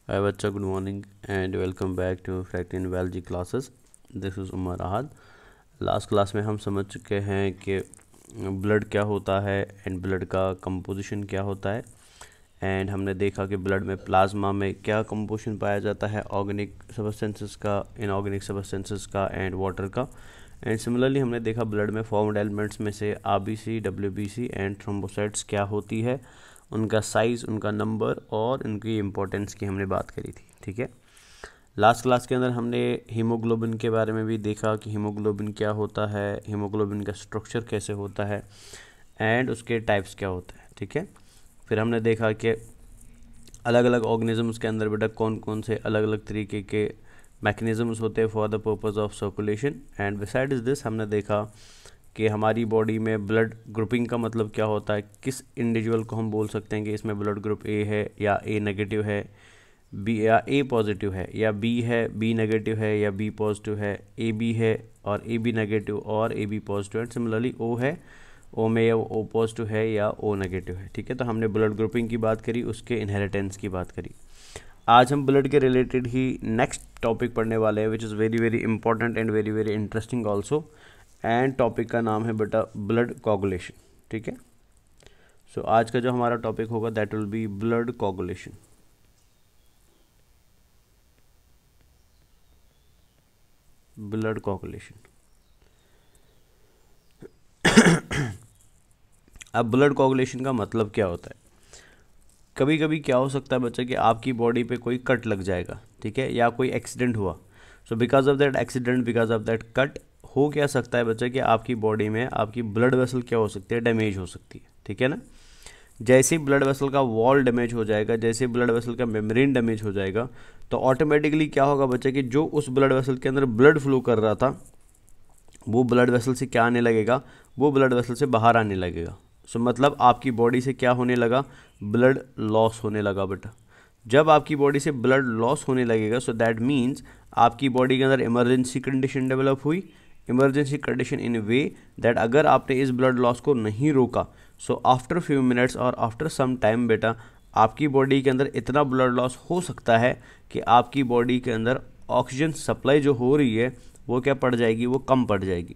Hi बच्चा, good morning and welcome back to fact in biology classes. This is Umar Ahad. Last class में हम समझ चुके हैं कि ब्लड क्या होता है एंड ब्लड का कंपोजिशन क्या होता है। एंड हमने देखा कि ब्लड में प्लाज्मा में क्या कंपोजिशन पाया जाता है, ऑर्गेनिक सबस्टेंसेस का, इनऑर्गेनिक सबस्टेंसेस का एंड वाटर का। एंड सिमिलरली हमने देखा ब्लड में फॉर्म्ड एलिमेंट्स में से आरबीसी, डब्ल्यूबीसी एंड थ्रोम्बोसाइट्स क्या होती है, उनका साइज़, उनका नंबर और उनकी इम्पोर्टेंस की हमने बात करी थी। ठीक है, लास्ट क्लास के अंदर हमने हीमोग्लोबिन के बारे में भी देखा कि हीमोग्लोबिन क्या होता है, हीमोग्लोबिन का स्ट्रक्चर कैसे होता है एंड उसके टाइप्स क्या होते हैं। ठीक है, फिर हमने देखा कि अलग अलग ऑर्गेनिजम्स के अंदर बेटा कौन कौन से अलग अलग तरीके के मैकेनिज़म्स होते हैं for the purpose of circulation. And beside is this हमने देखा कि हमारी बॉडी में ब्लड ग्रुपिंग का मतलब क्या होता है, किस इंडिविजुअल को हम बोल सकते हैं कि इसमें ब्लड ग्रुप ए है या ए नेगेटिव है, बी या ए पॉजिटिव है, या बी है बी नेगेटिव है या बी पॉजिटिव है, ए बी है और ए बी नेगेटिव और A B positive and similarly O है, ओ में या ओ पॉजिटिव है या ओ नेगेटिव है। ठीक है, तो हमने ब्लड ग्रुपिंग की बात करी, उसके इनहेरिटेंस की बात करी। आज हम ब्लड के रिलेटेड ही नेक्स्ट टॉपिक पढ़ने वाले हैं which is very very important and very very interesting also. And topic का नाम है बेटा ब्लड कोगुलेशन। ठीक है, सो आज का जो हमारा टॉपिक होगा that will be blood coagulation. Blood coagulation. अब ब्लड कोगुलेशन का मतलब क्या होता है? कभी कभी क्या हो सकता है बच्चा कि आपकी बॉडी पे कोई कट लग जाएगा, ठीक है, या कोई एक्सीडेंट हुआ। So because of that accident, because of that cut, हो क्या सकता है बच्चा कि आपकी बॉडी में आपकी ब्लड वेसल क्या हो सकती है, डैमेज हो सकती है। ठीक है ना, जैसे ही ब्लड वेसल का वॉल डैमेज हो जाएगा, जैसे ही ब्लड वेसल का मेम्ब्रेन डैमेज हो जाएगा, तो ऑटोमेटिकली क्या होगा बच्चा कि जो उस ब्लड वेसल के अंदर ब्लड फ्लो कर रहा था वो ब्लड वेसल से क्या आने लगेगा, वो ब्लड वेसल से बाहर आने लगेगा। सो मतलब आपकी बॉडी से क्या होने लगा, ब्लड लॉस होने लगा बेटा। जब आपकी बॉडी से ब्लड लॉस होने लगेगा सो दैट मीन्स आपकी बॉडी के अंदर इमरजेंसी कंडीशन डेवलप हुई। Emergency condition in way that अगर आपने इस ब्लड लॉस को नहीं रोका सो आफ्टर फ्यू मिनट्स और आफ्टर सम टाइम बेटा आपकी बॉडी के अंदर इतना ब्लड लॉस हो सकता है कि आपकी बॉडी के अंदर ऑक्सीजन सप्लाई जो हो रही है वो क्या पड़ जाएगी, वो कम पड़ जाएगी।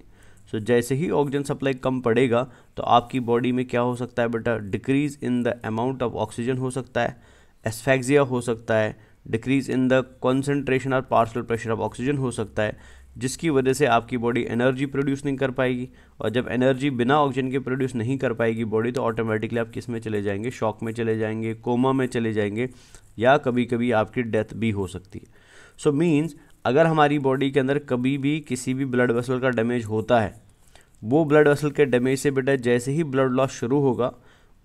सो जैसे ही ऑक्सीजन सप्लाई कम पड़ेगा तो आपकी बॉडी में क्या हो सकता है बेटा, decrease in the amount of oxygen हो सकता है, एस्फेक्सिया हो सकता है, डिक्रीज इन द कॉन्सेंट्रेशन और पार्शियल प्रेशर ऑफ ऑक्सीजन हो सकता है, जिसकी वजह से आपकी बॉडी एनर्जी प्रोड्यूस नहीं कर पाएगी। और जब एनर्जी बिना ऑक्सीजन के प्रोड्यूस नहीं कर पाएगी बॉडी, तो ऑटोमेटिकली आप किस में चले जाएंगे, शॉक में चले जाएंगे, कोमा में चले जाएंगे, या कभी कभी आपकी डेथ भी हो सकती है। सो मीन्स अगर हमारी बॉडी के अंदर कभी भी किसी भी ब्लड वेसल का डैमेज होता है, वो ब्लड वेसल के डैमेज से बेटा जैसे ही ब्लड लॉस शुरू होगा,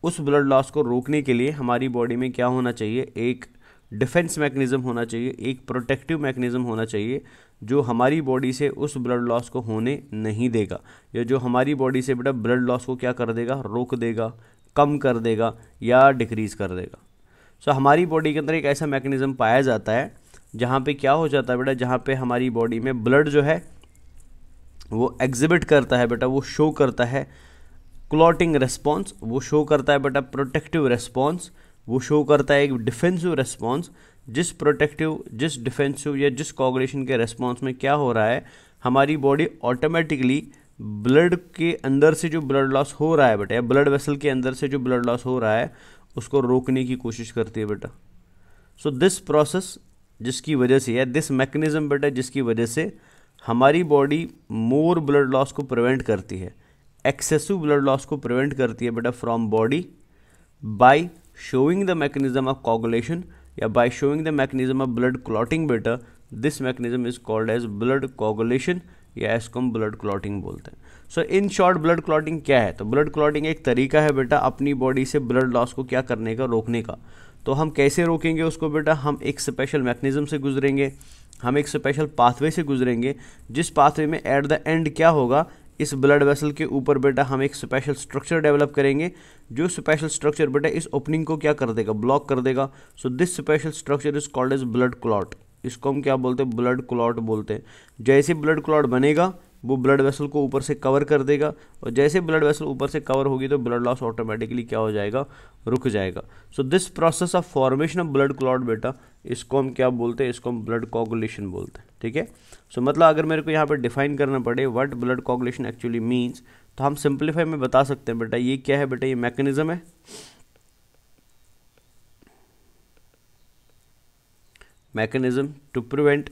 उस ब्लड लॉस को रोकने के लिए हमारी बॉडी में क्या होना चाहिए, एक डिफेंस मैकेनिज्म होना चाहिए, एक प्रोटेक्टिव मैकेनिज्म होना चाहिए जो हमारी बॉडी से उस ब्लड लॉस को होने नहीं देगा, या जो हमारी बॉडी से बेटा ब्लड लॉस को क्या कर देगा, रोक देगा, कम कर देगा या डिक्रीज कर देगा। सो हमारी बॉडी के अंदर एक ऐसा मैकेनिज्म पाया जाता है जहाँ पे क्या हो जाता है बेटा, जहाँ पे हमारी बॉडी में ब्लड जो है वो एग्जिबिट करता है बेटा, वो शो करता है क्लॉटिंग रेस्पॉन्स, वो शो करता है बेटा प्रोटेक्टिव रेस्पॉन्स, वो शो करता है एक डिफेंसिव रेस्पॉन्स। जिस प्रोटेक्टिव, जिस डिफेंसिव या जिस कोगुलेशन के रेस्पॉन्स में क्या हो रहा है, हमारी बॉडी ऑटोमेटिकली ब्लड के अंदर से जो ब्लड लॉस हो रहा है बेटा, या ब्लड वेसल के अंदर से जो ब्लड लॉस हो रहा है उसको रोकने की कोशिश करती है बेटा। सो दिस प्रोसेस जिसकी वजह से, या दिस मैकेनिज्म बेटा जिसकी वजह से हमारी बॉडी मोर ब्लड लॉस को प्रिवेंट करती है, एक्सेसिव ब्लड लॉस को प्रिवेंट करती है बेटा from body, by showing the mechanism of coagulation या by showing the mechanism of blood clotting बेटा। This mechanism is called as blood coagulation, या इसको हम ब्लड क्लॉटिंग बोलते हैं। So in short blood clotting क्या है, तो ब्लड क्लॉटिंग एक तरीका है बेटा अपनी बॉडी से ब्लड लॉस को क्या करने का, रोकने का। तो हम कैसे रोकेंगे उसको बेटा, हम एक स्पेशल मैकेनिज्म से गुजरेंगे, हम एक स्पेशल पाथवे से गुजरेंगे, जिस पाथवे में एट द एंड क्या होगा, इस ब्लड वेसल के ऊपर बेटा हम एक स्पेशल स्ट्रक्चर डेवलप करेंगे, जो स्पेशल स्ट्रक्चर बेटा इस ओपनिंग को क्या कर देगा, ब्लॉक कर देगा। So this special structure is called as blood clot. इसको हम क्या बोलते हैं, ब्लड क्लॉट बोलते हैं। जैसे ब्लड क्लॉट बनेगा वो ब्लड वेसल को ऊपर से कवर कर देगा, और जैसे ब्लड वेसल ऊपर से कवर होगी तो ब्लड लॉस ऑटोमेटिकली क्या हो जाएगा, रुक जाएगा। So this process of formation of blood clot बेटा इसको हम क्या बोलते हैं, इसको हम ब्लड कोगुलेशन बोलते हैं, ठीक है। सो मतलब अगर मेरे को यहाँ पे डिफाइन करना पड़े what blood coagulation actually means, तो हम सिंप्लीफाई में बता सकते हैं बेटा ये क्या है, बेटा ये मैकेनिज्म है, mechanism to prevent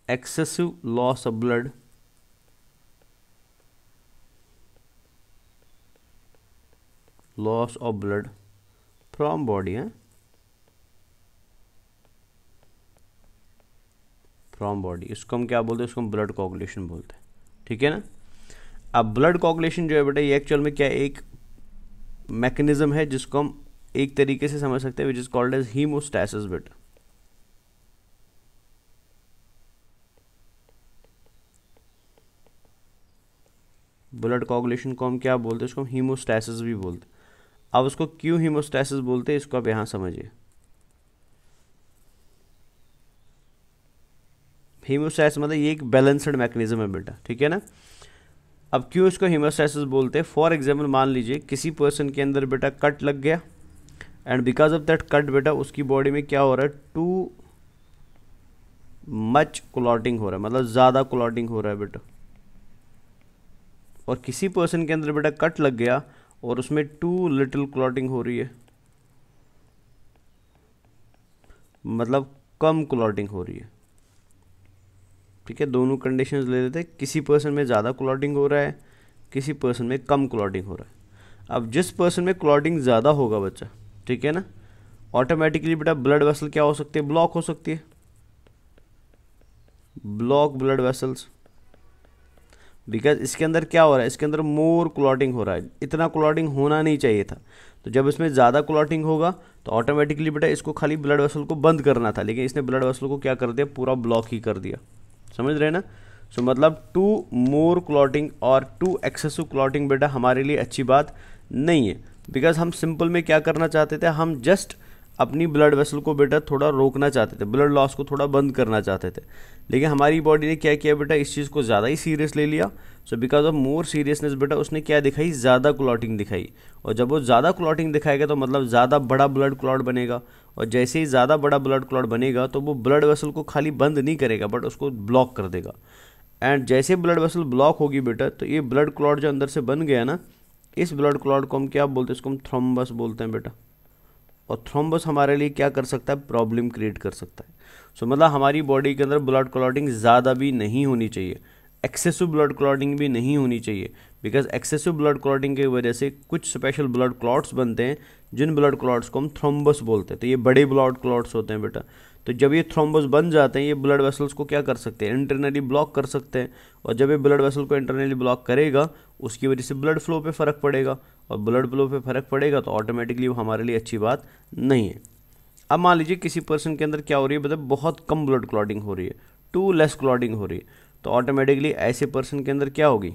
excessive loss of blood from body है, फ्रॉम बॉडी, इसको हम क्या बोलते हैं, इसको हम ब्लड कोगुलेशन बोलते हैं, ठीक है ना। अब ब्लड कोगुलेशन जो है बेटा ये एक्चुअल में क्या है, एक मैकेनिज्म है जिसको हम एक तरीके से समझ सकते हैं विच इज कॉल्ड एज हीमोस्टैसिस बेटा। ब्लड कोगुलेशन को हम क्या बोलते हैं, इसको हम हीमोस्टैसिस भी बोलते हैं। अब उसको क्यों हीमोस्टैसिस बोलते हैं इसको आप यहां समझिए। हीमोस्टैसिस मतलब ये एक बैलेंस्ड मैकेनिज्म है बेटा, ठीक है ना। अब क्यों इसको हीमोस्टैसिस बोलते हैं, फॉर एग्जाम्पल मान लीजिए किसी पर्सन के अंदर बेटा कट लग गया and because of that cut बेटा उसकी बॉडी में क्या हो रहा है, टू मच क्लॉटिंग हो रहा है, मतलब ज़्यादा क्लॉटिंग हो रहा है बेटा। और किसी पर्सन के अंदर बेटा कट लग गया और उसमें टू लिटिल क्लॉटिंग हो रही है, मतलब कम क्लॉटिंग हो रही है, ठीक है। दोनों कंडीशंस ले लेते हैं, किसी पर्सन में ज़्यादा क्लॉटिंग हो रहा है, किसी पर्सन में कम क्लॉटिंग हो रहा है। अब जिस पर्सन में क्लॉटिंग ज़्यादा होगा बच्चा, ठीक है ना, ऑटोमेटिकली बेटा ब्लड वेसल क्या हो सकती है, ब्लॉक हो सकती है, ब्लॉक ब्लड वेसल्स, बिकॉज इसके अंदर क्या हो रहा है, इसके अंदर मोर क्लॉटिंग हो रहा है, इतना क्लॉटिंग होना नहीं चाहिए था। तो जब इसमें ज़्यादा क्लॉटिंग होगा तो ऑटोमेटिकली बेटा इसको खाली ब्लड वेसल को बंद करना था, लेकिन इसने ब्लड वेसल को क्या कर दिया, पूरा ब्लॉक ही कर दिया, समझ रहे हैं ना। सो मतलब टू मोर क्लॉटिंग और टू एक्सेसिव क्लॉटिंग बेटा हमारे लिए अच्छी बात नहीं है, बिकॉज हम सिंपल में क्या करना चाहते थे, हम जस्ट अपनी ब्लड वेसल को बेटा थोड़ा रोकना चाहते थे, ब्लड लॉस को थोड़ा बंद करना चाहते थे, लेकिन हमारी बॉडी ने क्या किया बेटा, इस चीज़ को ज़्यादा ही सीरियस ले लिया। So because of more seriousness बेटा उसने क्या दिखाई, ज़्यादा क्लॉटिंग दिखाई, और जब वो ज़्यादा क्लॉटिंग दिखाएगा तो मतलब ज़्यादा बड़ा ब्लड क्लॉट बनेगा, और जैसे ही ज़्यादा बड़ा ब्लड क्लॉट बनेगा तो वो ब्लड वेसल को खाली बंद नहीं करेगा बट उसको ब्लॉक कर देगा। एंड जैसे ब्लड वेसल ब्लॉक होगी बेटा तो ये ब्लड क्लॉट जो अंदर से बन गया ना, इस ब्लड क्लॉट को हम क्या बोलते हैं, इसको हम थ्रोम्बस बोलते हैं बेटा। और थ्रोम्बस हमारे लिए क्या कर सकता है, प्रॉब्लम क्रिएट कर सकता है। सो मतलब हमारी बॉडी के अंदर ब्लड क्लॉटिंग ज़्यादा भी नहीं होनी चाहिए, एक्सेसिव ब्लड क्लॉटिंग भी नहीं होनी चाहिए, बिकॉज एक्सेसिव ब्लड क्लॉटिंग की वजह से कुछ स्पेशल ब्लड क्लॉट्स बनते हैं, जिन ब्लड क्लॉट्स को हम थ्रोम्बस बोलते हैं। तो ये बड़े ब्लड क्लॉट्स होते हैं बेटा, तो जब ये थ्रोम्बस बन जाते हैं ये ब्लड वेसल्स को क्या कर सकते हैं, इंटरनली ब्लॉक कर सकते हैं, और जब ये ब्लड वेसल को इंटरनली ब्लॉक करेगा उसकी वजह से ब्लड फ्लो पे फ़र्क पड़ेगा, और ब्लड फ्लो पे फ़र्क पड़ेगा तो ऑटोमेटिकली वो हमारे लिए अच्छी बात नहीं है। अब मान लीजिए किसी पर्सन के अंदर क्या हो रही है, मतलब बहुत कम ब्लड क्लॉटिंग हो रही है, टू लेस क्लॉटिंग हो रही है, तो ऑटोमेटिकली ऐसे पर्सन के अंदर क्या होगी,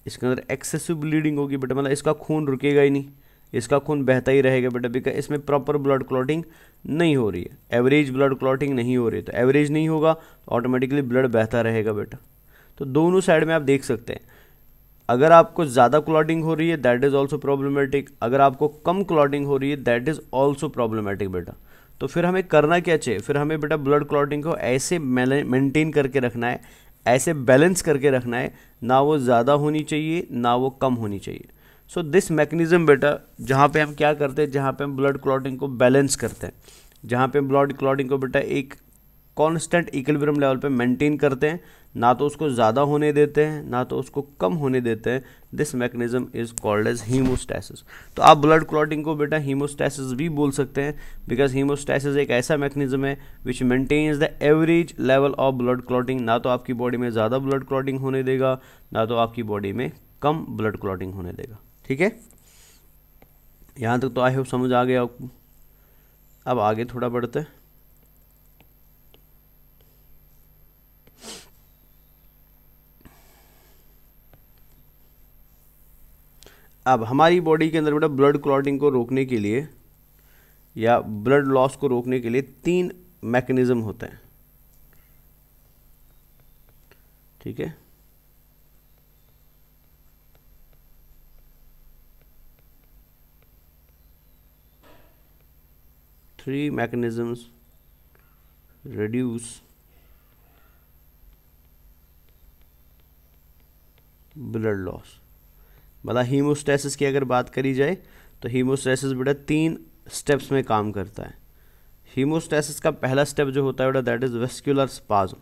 इसके अंदर एक्सेसिव ब्लीडिंग होगी बेटा, मतलब इसका खून रुकेगा ही नहीं, इसका खून बहता ही रहेगा बेटा, बिकॉज इसमें प्रॉपर ब्लड क्लॉटिंग नहीं हो रही है, एवरेज ब्लड क्लॉटिंग नहीं हो रही है, तो एवरेज नहीं होगा तो ऑटोमेटिकली ब्लड बहता रहेगा बेटा। तो दोनों साइड में आप देख सकते हैं, अगर आपको ज़्यादा क्लॉटिंग हो रही है दैट इज़ ऑल्सो प्रॉब्लमेटिक, अगर आपको कम क्लॉटिंग हो रही है दैट इज़ ऑल्सो प्रॉब्लमेटिक बेटा। तो फिर हमें करना क्या चाहिए, फिर हमें बेटा ब्लड क्लॉटिंग को ऐसे मेंटेन करके रखना है, ऐसे बैलेंस करके रखना है, ना वो ज़्यादा होनी चाहिए ना वो कम होनी चाहिए। सो दिस मैकेनिज्म बेटा, जहाँ पे हम क्या करते हैं, जहाँ पे हम ब्लड क्लॉटिंग को बैलेंस करते हैं, जहाँ पे ब्लड क्लॉटिंग को बेटा एक कांस्टेंट इक्विलिब्रियम लेवल पे मेंटेन करते हैं, ना तो उसको ज़्यादा होने देते हैं ना तो उसको कम होने देते हैं, this mechanism is called as haemostasis. तो आप ब्लड क्लॉटिंग को बेटा हीमोस्टैसिस भी बोल सकते हैं, बिकॉज हीमोस्टैसिस एक ऐसा मैकेनिज्म है which maintains the average level of blood clotting, ना तो आपकी बॉडी में ज़्यादा ब्लड क्लॉटिंग होने देगा ना तो आपकी बॉडी में कम ब्लड क्लॉटिंग होने देगा, ठीक है। यहाँ तक तो आई होप समझ आ गया आपको। अब आगे थोड़ा बढ़ते हैं। अब हमारी बॉडी के अंदर बेटा ब्लड क्लॉटिंग को रोकने के लिए या ब्लड लॉस को रोकने के लिए 3 मैकेनिज्म होते हैं, ठीक है। 3 mechanisms reduce ब्लड लॉस। मतलब हीमोस्टेसिस की अगर बात करी जाए तो हीमोस्टेसिस बेटा 3 स्टेप्स में काम करता है। हीमोस्टेसिस का पहला स्टेप जो होता है बेटा that is vascular spasm.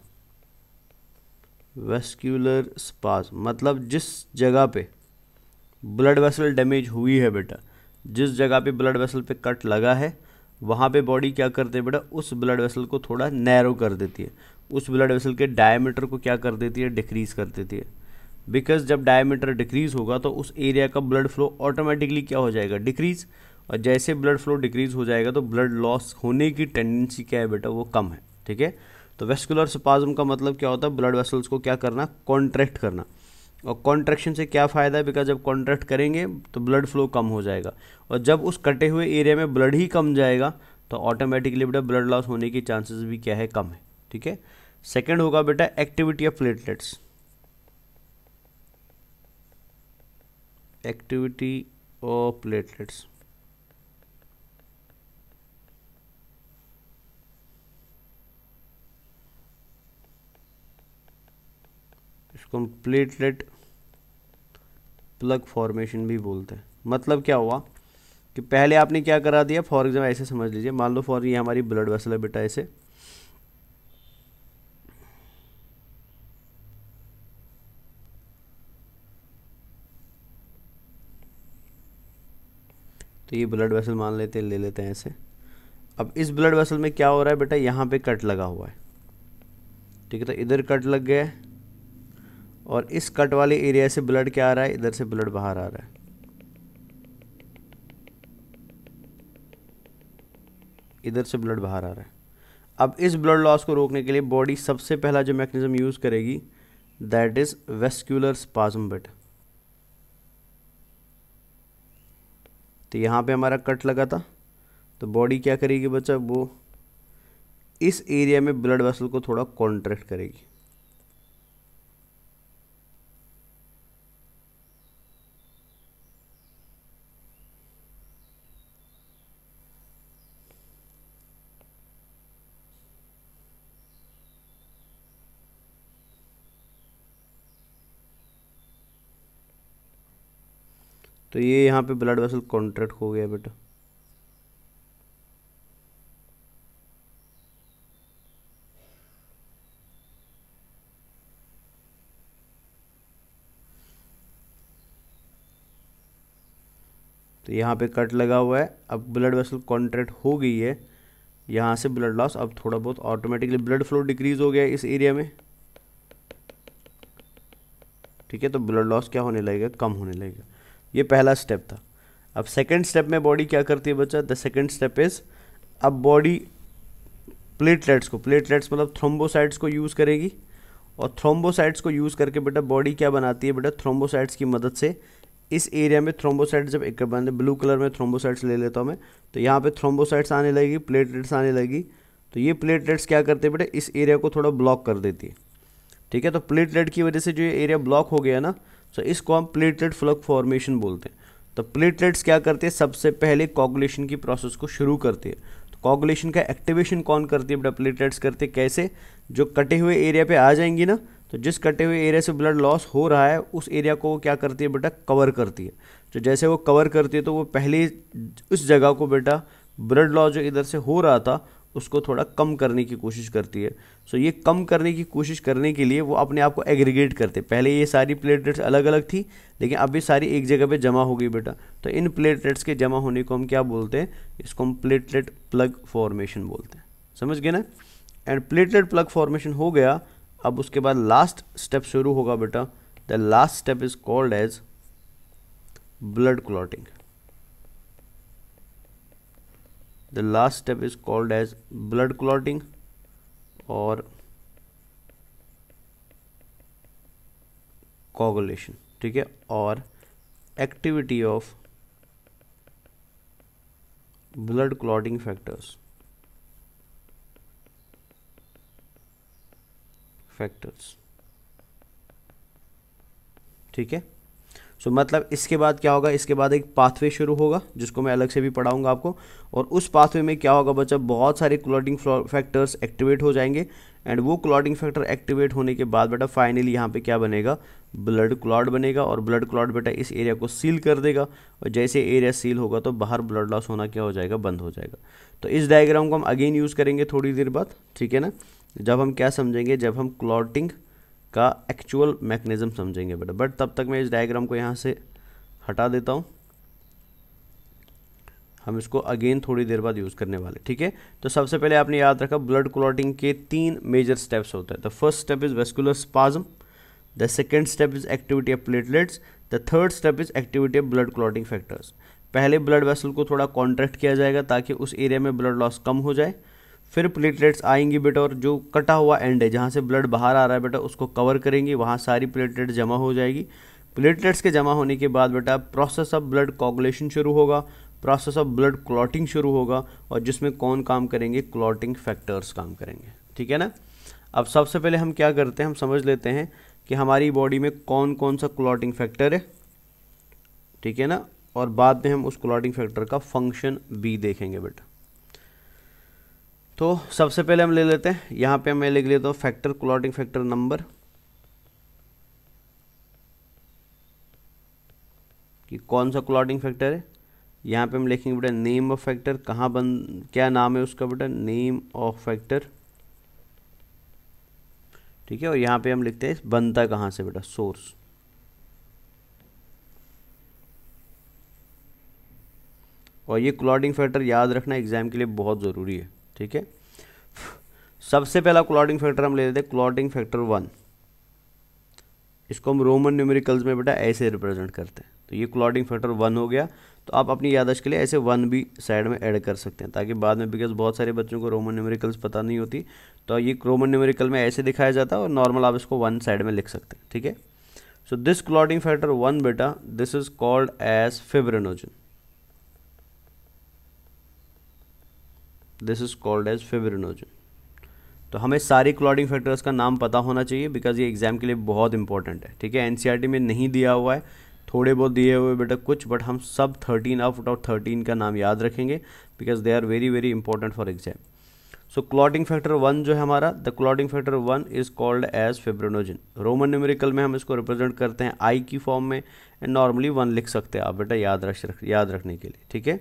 Vascular spasm मतलब जिस जगह पे ब्लड वेसल डैमेज हुई है बेटा, जिस जगह पे ब्लड वेसल पे कट लगा है वहाँ पे बॉडी क्या करते हैं बेटा, उस ब्लड वेसल को थोड़ा नैरो कर देती है, उस ब्लड वेसल के डायमीटर को क्या कर देती है, डिक्रीज कर देती है। बिकॉज जब डायमीटर डिक्रीज होगा तो उस एरिया का ब्लड फ्लो ऑटोमेटिकली क्या हो जाएगा, डिक्रीज। और जैसे ब्लड फ्लो डिक्रीज हो जाएगा तो ब्लड लॉस होने की टेंडेंसी क्या है बेटा, वो कम है। ठीक है, तो वेस्कुलर स्पाज्म का मतलब क्या होता है, ब्लड वेसल्स को क्या करना, कॉन्ट्रैक्ट करना। और कॉन्ट्रैक्शन से क्या फ़ायदा है, बिकॉज जब कॉन्ट्रैक्ट करेंगे तो ब्लड फ्लो कम हो जाएगा, और जब उस कटे हुए एरिया में ब्लड ही कम जाएगा तो ऑटोमेटिकली बेटा ब्लड लॉस होने की चांसेस भी क्या है, कम है। ठीक है, सेकेंड होगा बेटा activity of platelets. Activity of platelets, इसको हम प्लेटलेट प्लग फॉर्मेशन भी बोलते हैं। मतलब क्या हुआ कि पहले आपने क्या करा दिया, फॉर एग्जाम्पल ऐसे समझ लीजिए, मान लो फॉर ये हमारी ब्लड वेसल है बेटा, ऐसे तो ये ब्लड वेसल मान लेते हैं, ले लेते हैं ऐसे। अब इस ब्लड वेसल में क्या हो रहा है बेटा, यहाँ पे कट लगा हुआ है। ठीक है, तो इधर कट लग गया है और इस कट वाले एरिया से ब्लड क्या आ रहा है, इधर से ब्लड बाहर आ रहा है। इधर से ब्लड बाहर आ रहा है। अब इस ब्लड लॉस को रोकने के लिए बॉडी सबसे पहला जो मैकेनिज्म यूज करेगी दैट इज वेस्क्यूलर स्पाज्म बेटा। तो यहाँ पे हमारा कट लगा था, तो बॉडी क्या करेगी बच्चा, वो इस एरिया में ब्लड वेसल को थोड़ा कॉन्ट्रैक्ट करेगी। तो ये यहाँ पे ब्लड वेसल कॉन्ट्रैक्ट हो गया बेटा। तो यहाँ पे कट लगा हुआ है, अब ब्लड वेसल कॉन्ट्रैक्ट हो गई है, यहाँ से ब्लड लॉस अब थोड़ा बहुत ऑटोमेटिकली ब्लड फ्लो डिक्रीज हो गया इस एरिया में। ठीक है, तो ब्लड लॉस क्या होने लगेगा, कम होने लगेगा। ये पहला स्टेप था। अब सेकंड स्टेप में बॉडी क्या करती है बच्चा, द सेकंड स्टेप इज, अब बॉडी प्लेटलेट्स को, प्लेटलेट्स मतलब थ्रोम्बोसाइट्स को यूज़ करेगी, और थ्रोम्बोसाइट्स को यूज़ करके बेटा बॉडी क्या बनाती है बेटा, थ्रोम्बोसाइट्स की मदद से इस एरिया में थ्रोम्बोसाइट्स जब एक बंदे ब्लू कलर में थ्रोम्बोसाइट्स ले लेता हूँ मैं, तो यहाँ पे थ्रोम्बोसाइट्स आने लगेगी, प्लेटलेट्स आने लगी। तो ये प्लेटलेट्स क्या करते हैं बेटा, इस एरिया को थोड़ा ब्लॉक कर देती है। ठीक है, तो प्लेटलेट की वजह से जो ये एरिया ब्लॉक हो गया ना, तो इसको हम प्लेटलेट फ्लग फॉर्मेशन बोलते हैं। तो प्लेटलेट्स क्या करते हैं, सबसे पहले कोगुलेशन की प्रोसेस को शुरू करते हैं। तो कोगुलेशन का एक्टिवेशन कौन करती है बेटा, प्लेटलेट्स करते हैं। कैसे, जो कटे हुए एरिया पे आ जाएंगी ना, तो जिस कटे हुए एरिया से ब्लड लॉस हो रहा है उस एरिया को क्या करती है बेटा, कवर करती है। तो जैसे वो कवर करती है तो वो पहले उस जगह को बेटा ब्लड लॉस जो इधर से हो रहा था उसको थोड़ा कम करने की कोशिश करती है। सो ये कम करने की कोशिश करने के लिए वो अपने आप को एग्रीगेट करते। पहले ये सारी प्लेटलेट्स अलग अलग थी, लेकिन अब ये सारी एक जगह पे जमा हो गई बेटा। तो इन प्लेटलेट्स के जमा होने को हम क्या बोलते हैं, इसको हम प्लेटलेट प्लग फॉर्मेशन बोलते हैं। समझ गए ना। एंड प्लेटलेट प्लग फॉर्मेशन हो गया, अब उसके बाद लास्ट स्टेप शुरू होगा बेटा। The last step is called as blood clotting. The last step is called as blood clotting or coagulation। ठीक है, और activity of blood clotting factors। ठीक है, सो मतलब इसके बाद क्या होगा, इसके बाद एक पाथवे शुरू होगा जिसको मैं अलग से भी पढ़ाऊंगा आपको, और उस पाथवे में क्या होगा बच्चा, बहुत सारे क्लॉटिंग फैक्टर्स एक्टिवेट हो जाएंगे, एंड वो क्लॉटिंग फैक्टर एक्टिवेट होने के बाद बेटा फाइनली यहाँ पे क्या बनेगा, ब्लड क्लॉट बनेगा, और ब्लड क्लॉट बेटा इस एरिया को सील कर देगा, और जैसे एरिया सील होगा तो बाहर ब्लड लॉस होना क्या हो जाएगा, बंद हो जाएगा। तो इस डायग्राम को हम अगेन यूज़ करेंगे थोड़ी देर बाद, ठीक है ना, जब हम क्या समझेंगे, जब हम क्लॉटिंग का एक्चुअल मैकेनिज्म समझेंगे बेटा। बट तब तक मैं इस डायग्राम को यहाँ से हटा देता हूँ, हम इसको अगेन थोड़ी देर बाद यूज़ करने वाले, ठीक है। तो सबसे पहले आपने याद रखा ब्लड क्लॉटिंग के 3 मेजर स्टेप्स होते हैं। The first step is vascular spasm, the second step is activity of platelets, the third step is activity of blood clotting factors. पहले ब्लड वेसल को थोड़ा कॉन्ट्रैक्ट किया जाएगा ताकि उस एरिया में ब्लड लॉस कम हो जाए, फिर प्लेटलेट्स आएंगी बेटा, और जो कटा हुआ एंड है जहाँ से ब्लड बाहर आ रहा है बेटा उसको कवर करेंगी, वहाँ सारी प्लेटलेट्स जमा हो जाएगी। प्लेटलेट्स के जमा होने के बाद बेटा प्रोसेस ऑफ ब्लड कोगुलेशन शुरू होगा, प्रोसेस ऑफ ब्लड क्लॉटिंग शुरू होगा, और जिसमें कौन काम करेंगे, क्लॉटिंग फैक्टर्स काम करेंगे, ठीक है ना। अब सबसे पहले हम क्या करते हैं, हम समझ लेते हैं कि हमारी बॉडी में कौन कौन सा क्लॉटिंग फैक्टर है, ठीक है ना, और बाद में हम उस क्लॉटिंग फैक्टर का फंक्शन भी देखेंगे बेटा। तो सबसे पहले हम ले लेते हैं, यहाँ पे मैं लिख लेता हूँ फैक्टर, क्लॉटिंग फैक्टर नंबर, कि कौन सा क्लॉटिंग फैक्टर है। यहाँ पे हम लिखेंगे बेटा नेम ऑफ फैक्टर, कहाँ क्या नाम है उसका बेटा, नेम ऑफ फैक्टर, ठीक है। और यहाँ पे हम लिखते हैं बनता कहाँ से बेटा, सोर्स। और ये क्लॉटिंग फैक्टर याद रखना एग्जाम के लिए बहुत ज़रूरी है, ठीक है। सबसे पहला क्लॉटिंग फैक्टर हम ले लेते हैं क्लॉटिंग फैक्टर 1, इसको हम रोमन न्यूमेरिकल्स में बेटा ऐसे रिप्रेजेंट करते हैं। तो ये क्लॉटिंग फैक्टर 1 हो गया। तो आप अपनी याददाश्त के लिए ऐसे 1 भी साइड में ऐड कर सकते हैं ताकि बाद में, बिकॉज बहुत सारे बच्चों को रोमन न्यूमेरिकल्स पता नहीं होती, तो ये रोमन न्यूमेरिकल में ऐसे दिखाया जाता है, और नॉर्मल आप इसको 1 साइड में लिख सकते हैं, ठीक है। सो दिस क्लॉटिंग फैक्टर 1 बेटा, this is called as fibrinogen, this is called as fibrinogen. तो हमें सारे क्लॉटिंग फैक्टर्स का नाम पता होना चाहिए, बिकॉज ये एग्जाम के लिए बहुत इंपॉर्टेंट है, ठीक है। एनसीईआरटी में नहीं दिया हुआ है, थोड़े बहुत दिए हुए बेटा कुछ, बट हम सब 13 आउट ऑफ 13 का नाम याद रखेंगे, because they are very very important for exam. So clotting factor 1 जो है हमारा, the clotting factor 1 is called as fibrinogen. Roman numerical में हम इसको रिप्रेजेंट करते हैं आई की फॉर्म में, एंड नॉर्मली 1 लिख सकते हैं आप बेटा, याद रखने के लिए, ठीक है।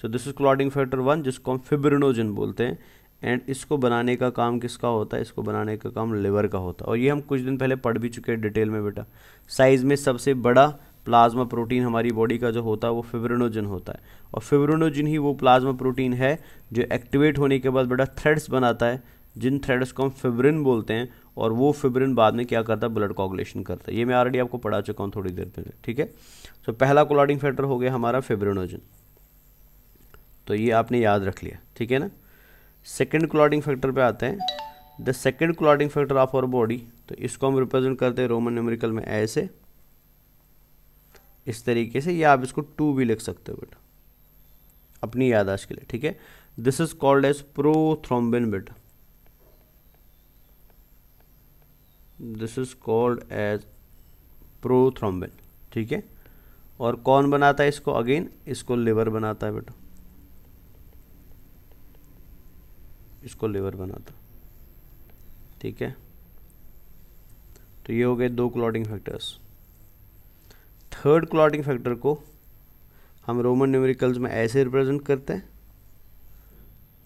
So this is clotting factor 1 जिसको हम फिब्रिनोजन बोलते हैं, एंड इसको बनाने का काम किसका होता है, इसको बनाने का काम लिवर का होता है। और ये हम कुछ दिन पहले पढ़ भी चुके हैं डिटेल में बेटा। साइज़ में सबसे बड़ा प्लाज्मा प्रोटीन हमारी बॉडी का जो होता है वो फिब्रिनोजन होता है, और फिब्रिनोजन ही वो प्लाज्मा प्रोटीन है जो एक्टिवेट होने के बाद बेटा थ्रेड्स बनाता है, जिन थ्रेड्स को हम फिब्रिन बोलते हैं, और वो फिब्रिन बाद में क्या करता है, ब्लड कोगुलेशन करता है। ये मैं ऑलरेडी आपको पढ़ा चुका हूँ थोड़ी देर पहले, ठीक है। सो पहला क्लॉटिंग फैक्टर हो गया हमारा फिब्रिनोजन, तो ये आपने याद रख लिया, ठीक है ना। सेकेंड क्लॉटिंग फैक्टर पे आते हैं, the second clotting factor of our body, तो इसको हम रिप्रेजेंट करते हैं रोमन न्यूमेरिकल में ऐसे, इस तरीके से, या आप इसको 2 भी लिख सकते हो बेटा अपनी याददाश्त के लिए, ठीक है। This is called as prothrombin बेटा, this is called as prothrombin, ठीक है। और कौन बनाता है इसको, अगेन इसको लिवर बनाता है बेटा, इसको लिवर बनाता, ठीक है। तो ये हो गए 2 clotting factors. Third clotting factor को हम रोमन न्यूमेरिकल्स में ऐसे रिप्रेजेंट करते हैं,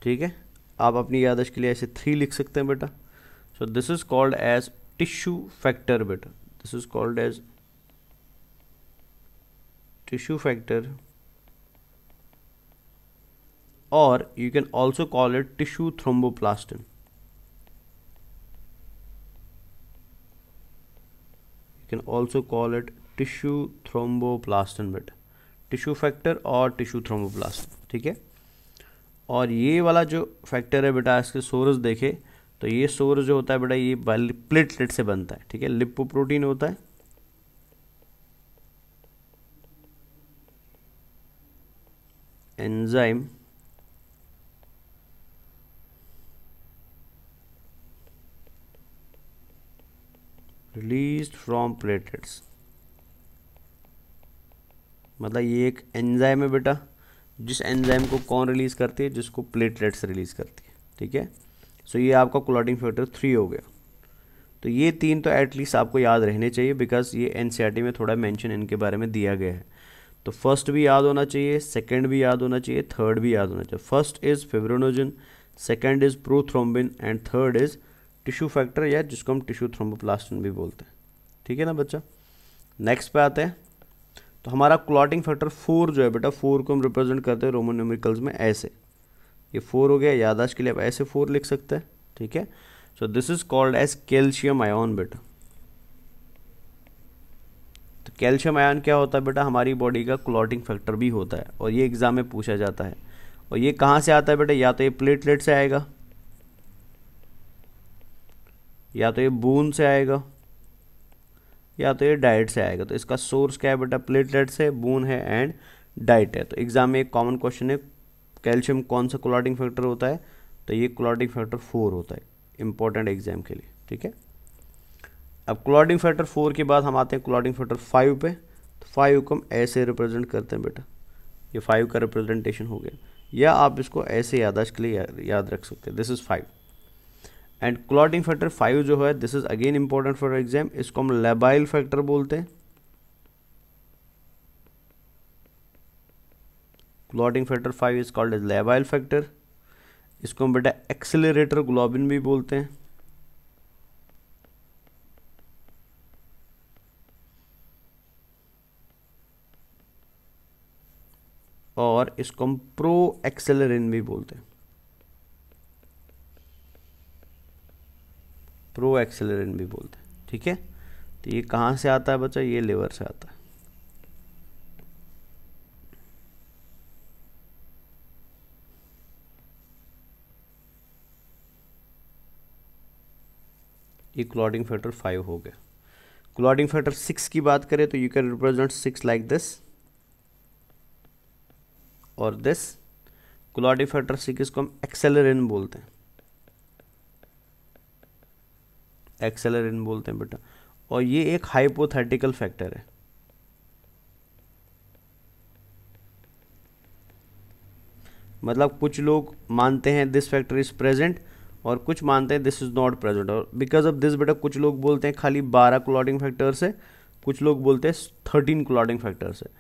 ठीक है। आप अपनी याददाश्त के लिए ऐसे 3 लिख सकते हैं बेटा। So this is called as tissue factor बेटा, this is called as tissue factor, और you can also call it tissue thromboplastin. You can also call it tissue thromboplastin बेटा, टिश्यू फैक्टर और टिश्यू थ्रोम्बोप्लास्ट, ठीक है। और ये वाला जो फैक्टर है बेटा, इसके सोर्स देखे तो ये सोर्स जो होता है बेटा, ये प्लेटलेट से बनता है, ठीक है। लिपोप्रोटीन होता है, एंजाइम released from platelets, मतलब ये एक एंजाइम है बेटा, जिस एंजाइम को कौन रिलीज़ करती है, जिसको प्लेटलेट्स रिलीज़ करती है, ठीक है। सो ये आपका क्लॉटिंग फैक्टर 3 हो गया। तो ये 3 तो एटलीस्ट आपको याद रहने चाहिए, बिकॉज ये एनसीईआरटी में थोड़ा मेंशन इनके बारे में दिया गया है। तो फर्स्ट भी याद होना चाहिए, सेकंड भी याद होना चाहिए, थर्ड भी याद होना चाहिए। First is fibrinogen, second is prothrombin and third is tissue factor, या जिसको हम टिश्यू थ्रोम्बोप्लास्टिन भी बोलते हैं, ठीक है ना बच्चा। नेक्स्ट पे आते हैं। तो हमारा क्लॉटिंग फैक्टर 4 जो है बेटा, 4 को हम रिप्रेजेंट करते हैं रोमन न्यूमेरिकल्स में ऐसे। ये 4 हो गया, याददाश्त के लिए आप ऐसे 4 लिख सकते हैं, ठीक है। So this is called as calcium ion बेटा। तो कैल्शियम आयन क्या होता है बेटा, हमारी बॉडी का क्लॉटिंग फैक्टर भी होता है, और ये एग्जाम में पूछा जाता है। और ये कहाँ से आता है बेटा, या तो ये प्लेटलेट से आएगा, या तो ये बून से आएगा, या तो ये डाइट से आएगा। तो इसका सोर्स क्या है बेटा, प्लेटलेट से, बून है एंड डाइट है। तो एग्जाम में एक कॉमन क्वेश्चन है, कैल्शियम कौन सा क्लॉटिंग फैक्टर होता है, तो ये क्लॉटिंग फैक्टर 4 होता है, इंपॉर्टेंट एग्जाम के लिए, ठीक है। अब क्लॉटिंग फैक्टर 4 के बाद हम आते हैं क्लॉटिंग फैक्टर 5 पे। तो 5 को हम ऐसे रिप्रेजेंट करते हैं बेटा, ये 5 का रिप्रेजेंटेशन हो गया, या आप इसको ऐसे याददाश्त के लिए याद रख सकते हैं, this is 5। And clotting factor 5 जो है, this is again important for exam, इसको हम लेबाइल फैक्टर बोलते हैं। Clotting factor 5 is called as labile factor. इसको हम बेटा एक्सेलरेटर ग्लोबिन भी बोलते हैं। और इसको हम प्रो एक्सेलरिन भी बोलते हैं, प्रो एक्सेलरिन भी बोलते हैं, ठीक है। तो ये कहाँ से आता है बच्चा, ये लिवर से आता है। ये क्लॉटिंग फैक्टर 5 हो गया। क्लॉटिंग फैक्टर 6 की बात करें तो you can represent 6 like this और दिस। क्लॉटिंग फैक्टर 6 को हम एक्सेलरिन बोलते हैं, एक्सेलरिन बोलते हैं बेटा। और ये एक हाइपोथेटिकल फैक्टर है, मतलब कुछ लोग मानते हैं दिस फैक्टर इज प्रेजेंट और कुछ मानते हैं दिस इज नॉट प्रेजेंट। और बिकॉज ऑफ दिस बेटा कुछ लोग बोलते हैं खाली 12 क्लॉटिंग फैक्टर्स है, कुछ लोग बोलते हैं 13 क्लॉटिंग फैक्टर्स है।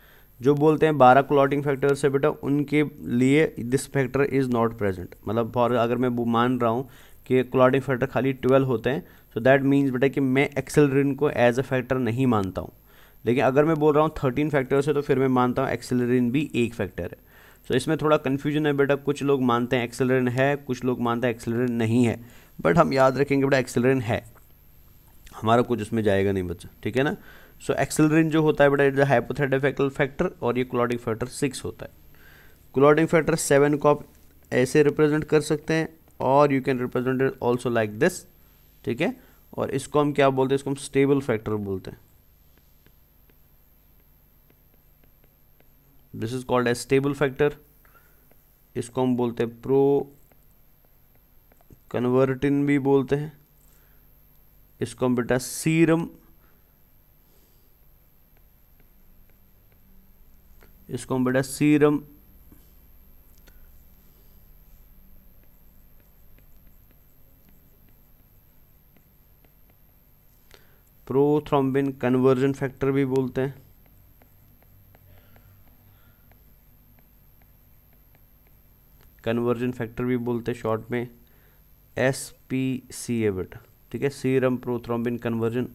जो बोलते हैं 12 क्लॉटिंग फैक्टर्स है बेटा, उनके लिए this factor is not present. मतलब फॉर अगर मैं मान रहा हूँ कि क्लॉटिंग फैक्टर खाली 12 होते हैं, सो दैट मीन्स बेटा कि मैं एक्सेलरिन को एज अ फैक्टर नहीं मानता हूँ। लेकिन अगर मैं बोल रहा हूँ 13 फैक्टर्स है तो फिर मैं मानता हूँ एक्सेलरिन भी एक फैक्टर है। सो इसमें थोड़ा कन्फ्यूजन है बेटा, कुछ लोग मानते हैं एक्सेलरिन है, कुछ लोग मानते हैं एक्सेलरिन नहीं है। बट हम याद रखेंगे बेटा एक्सेलरिन है, हमारा कुछ उसमें जाएगा नहीं बच्चा, ठीक है ना। सो एक्सेलरिन जो होता है बेटा इट इज हाइपोथेटिकल फैक्टर, और ये क्लॉटिंग फैक्टर 6 होता है। क्लॉटिंग फैक्टर 7 को आप ऐसे रिप्रेजेंट कर सकते हैं, और you can represent it also like this, ठीक है। और इसको हम क्या बोलते हैं, इसको हम स्टेबल फैक्टर बोलते हैं। This is called as stable factor. इसको हम बोलते हैं प्रो कन्वर्टिन भी बोलते हैं। इसको हम बेटा सीरम, इसको हम बेटा सीरम प्रोथ्रोम्बिन कन्वर्जन फैक्टर भी बोलते हैं। कन्वर्जन फैक्टर भी बोलते हैं, शॉर्ट में SPC है बेटा, ठीक है। सीरम प्रोथ्रोम्बिन कन्वर्जन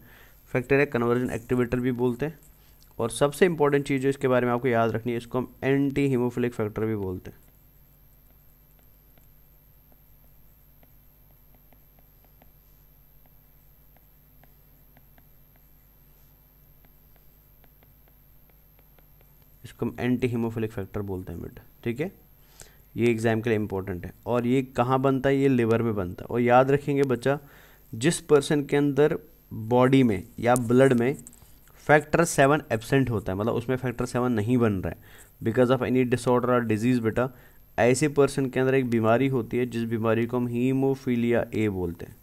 फैक्टर है, कन्वर्जन एक्टिवेटर भी बोलते हैं। और सबसे इंपॉर्टेंट चीज़ जो इसके बारे में आपको याद रखनी है, इसको हम एंटी हीमोफिलिक फैक्टर भी बोलते हैं। इसको हम एंटी हीमोफिलिक फैक्टर बोलते हैं बेटा, ठीक है। ये एग्जाम के लिए इंपॉर्टेंट है। और ये कहाँ बनता है, ये लिवर में बनता है। और याद रखेंगे बच्चा, जिस पर्सन के अंदर बॉडी में या ब्लड में फैक्टर 7 एब्सेंट होता है, मतलब उसमें फैक्टर 7 नहीं बन रहा है बिकॉज ऑफ एनी डिसऑर्डर और डिजीज़ बेटा, ऐसे पर्सन के अंदर एक बीमारी होती है जिस बीमारी को हम हीमोफीलिया ए बोलते हैं।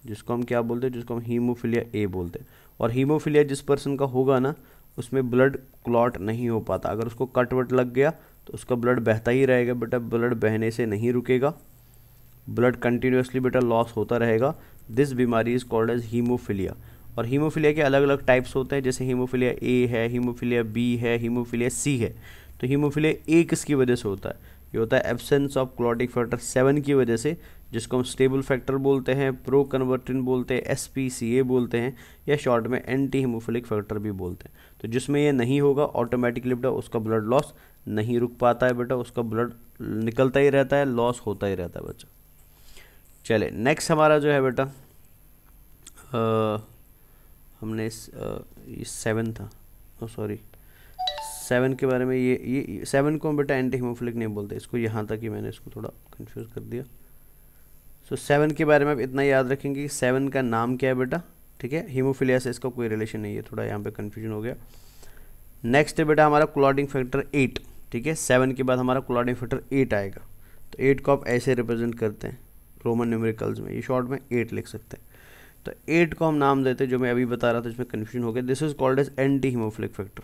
जिसको हम क्या बोलते हैं, जिसको हम हीमोफीलिया ए बोलते हैं। और हीमोफीलिया जिस पर्सन का होगा ना, उसमें ब्लड क्लॉट नहीं हो पाता। अगर उसको कट वट लग गया तो उसका ब्लड बहता ही रहेगा बेटा, ब्लड बहने से नहीं रुकेगा, ब्लड कंटिन्यूसली बेटा लॉस होता रहेगा। दिस बीमारी इज कॉल्ड एज हीमोफीलिया। और हीमोफीलिया के अलग अलग टाइप्स होते हैं, जैसे हीमोफीलिया ए है, हीमोफीलिया बी है, हीमोफीलिया सी है। तो हीमोफीलिया ए किसकी वजह से होता है? ये होता है एब्सेंस ऑफ क्लॉटिंग फैक्टर 7 की वजह से, जिसको हम स्टेबल फैक्टर बोलते हैं, प्रो कन्वर्टिन बोलते हैं, SPCA बोलते हैं, या शॉर्ट में एंटी हीमोफिलिक फैक्टर भी बोलते हैं। तो जिसमें ये नहीं होगा ऑटोमेटिकली बेटा उसका ब्लड लॉस नहीं रुक पाता है बेटा, उसका ब्लड निकलता ही रहता है, लॉस होता ही रहता है बच्चा। चले नेक्स्ट हमारा जो है बेटा हमने ये 7 था, सॉरी 7 के बारे में, ये 7 को हम बेटा एंटी हीमोफिलिक नहीं बोलते, इसको यहाँ तक ही मैंने इसको थोड़ा कंफ्यूज कर दिया। सो 7 के बारे में आप इतना याद रखेंगे कि 7 का नाम क्या है बेटा, ठीक है, हीमोफिलिया से इसका कोई रिलेशन नहीं है, थोड़ा यहाँ पे कन्फ्यूजन हो गया। नेक्स्ट है बेटा हमारा क्लॉटिंग फैक्टर 8, ठीक है, 7 के बाद हमारा क्लॉटिंग फैक्टर 8 आएगा। तो 8 को आप ऐसे रिप्रेजेंट करते हैं रोमन न्यूमेरिकल्स में, ये शॉर्ट में 8 लिख सकते हैं। तो 8 को हम नाम देते हैं, जो मैं अभी बता रहा था इसमें कन्फ्यूजन हो गया, this is called as anti haemophilic factor.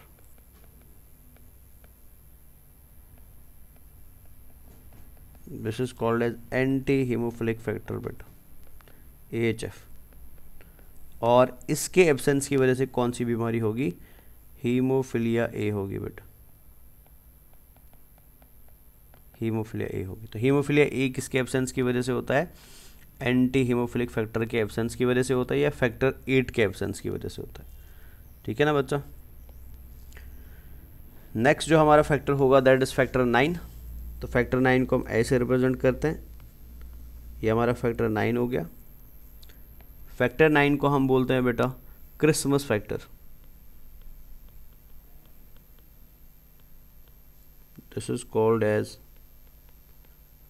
This is called as anti haemophilic factor बेटा, AHF। और इसके एब्सेंस की वजह से कौन सी बीमारी होगी? हीमोफिलिया ए होगी बेटा, हीमोफिलिया ए होगी। तो हीमोफिलिया ए किसके एब्सेंस की वजह से होता है? एंटी हीमोफिलिक फैक्टर के एब्सेंस की वजह से होता है, या फैक्टर 8 के एब्सेंस की वजह से होता है, ठीक है ना बच्चा। नेक्स्ट जो हमारा फैक्टर होगा दैट इज फैक्टर 9। तो फैक्टर 9 को हम ऐसे रिप्रेजेंट करते हैं, ये हमारा फैक्टर 9 हो गया। फैक्टर 9 को हम बोलते हैं बेटा Christmas factor. This is called as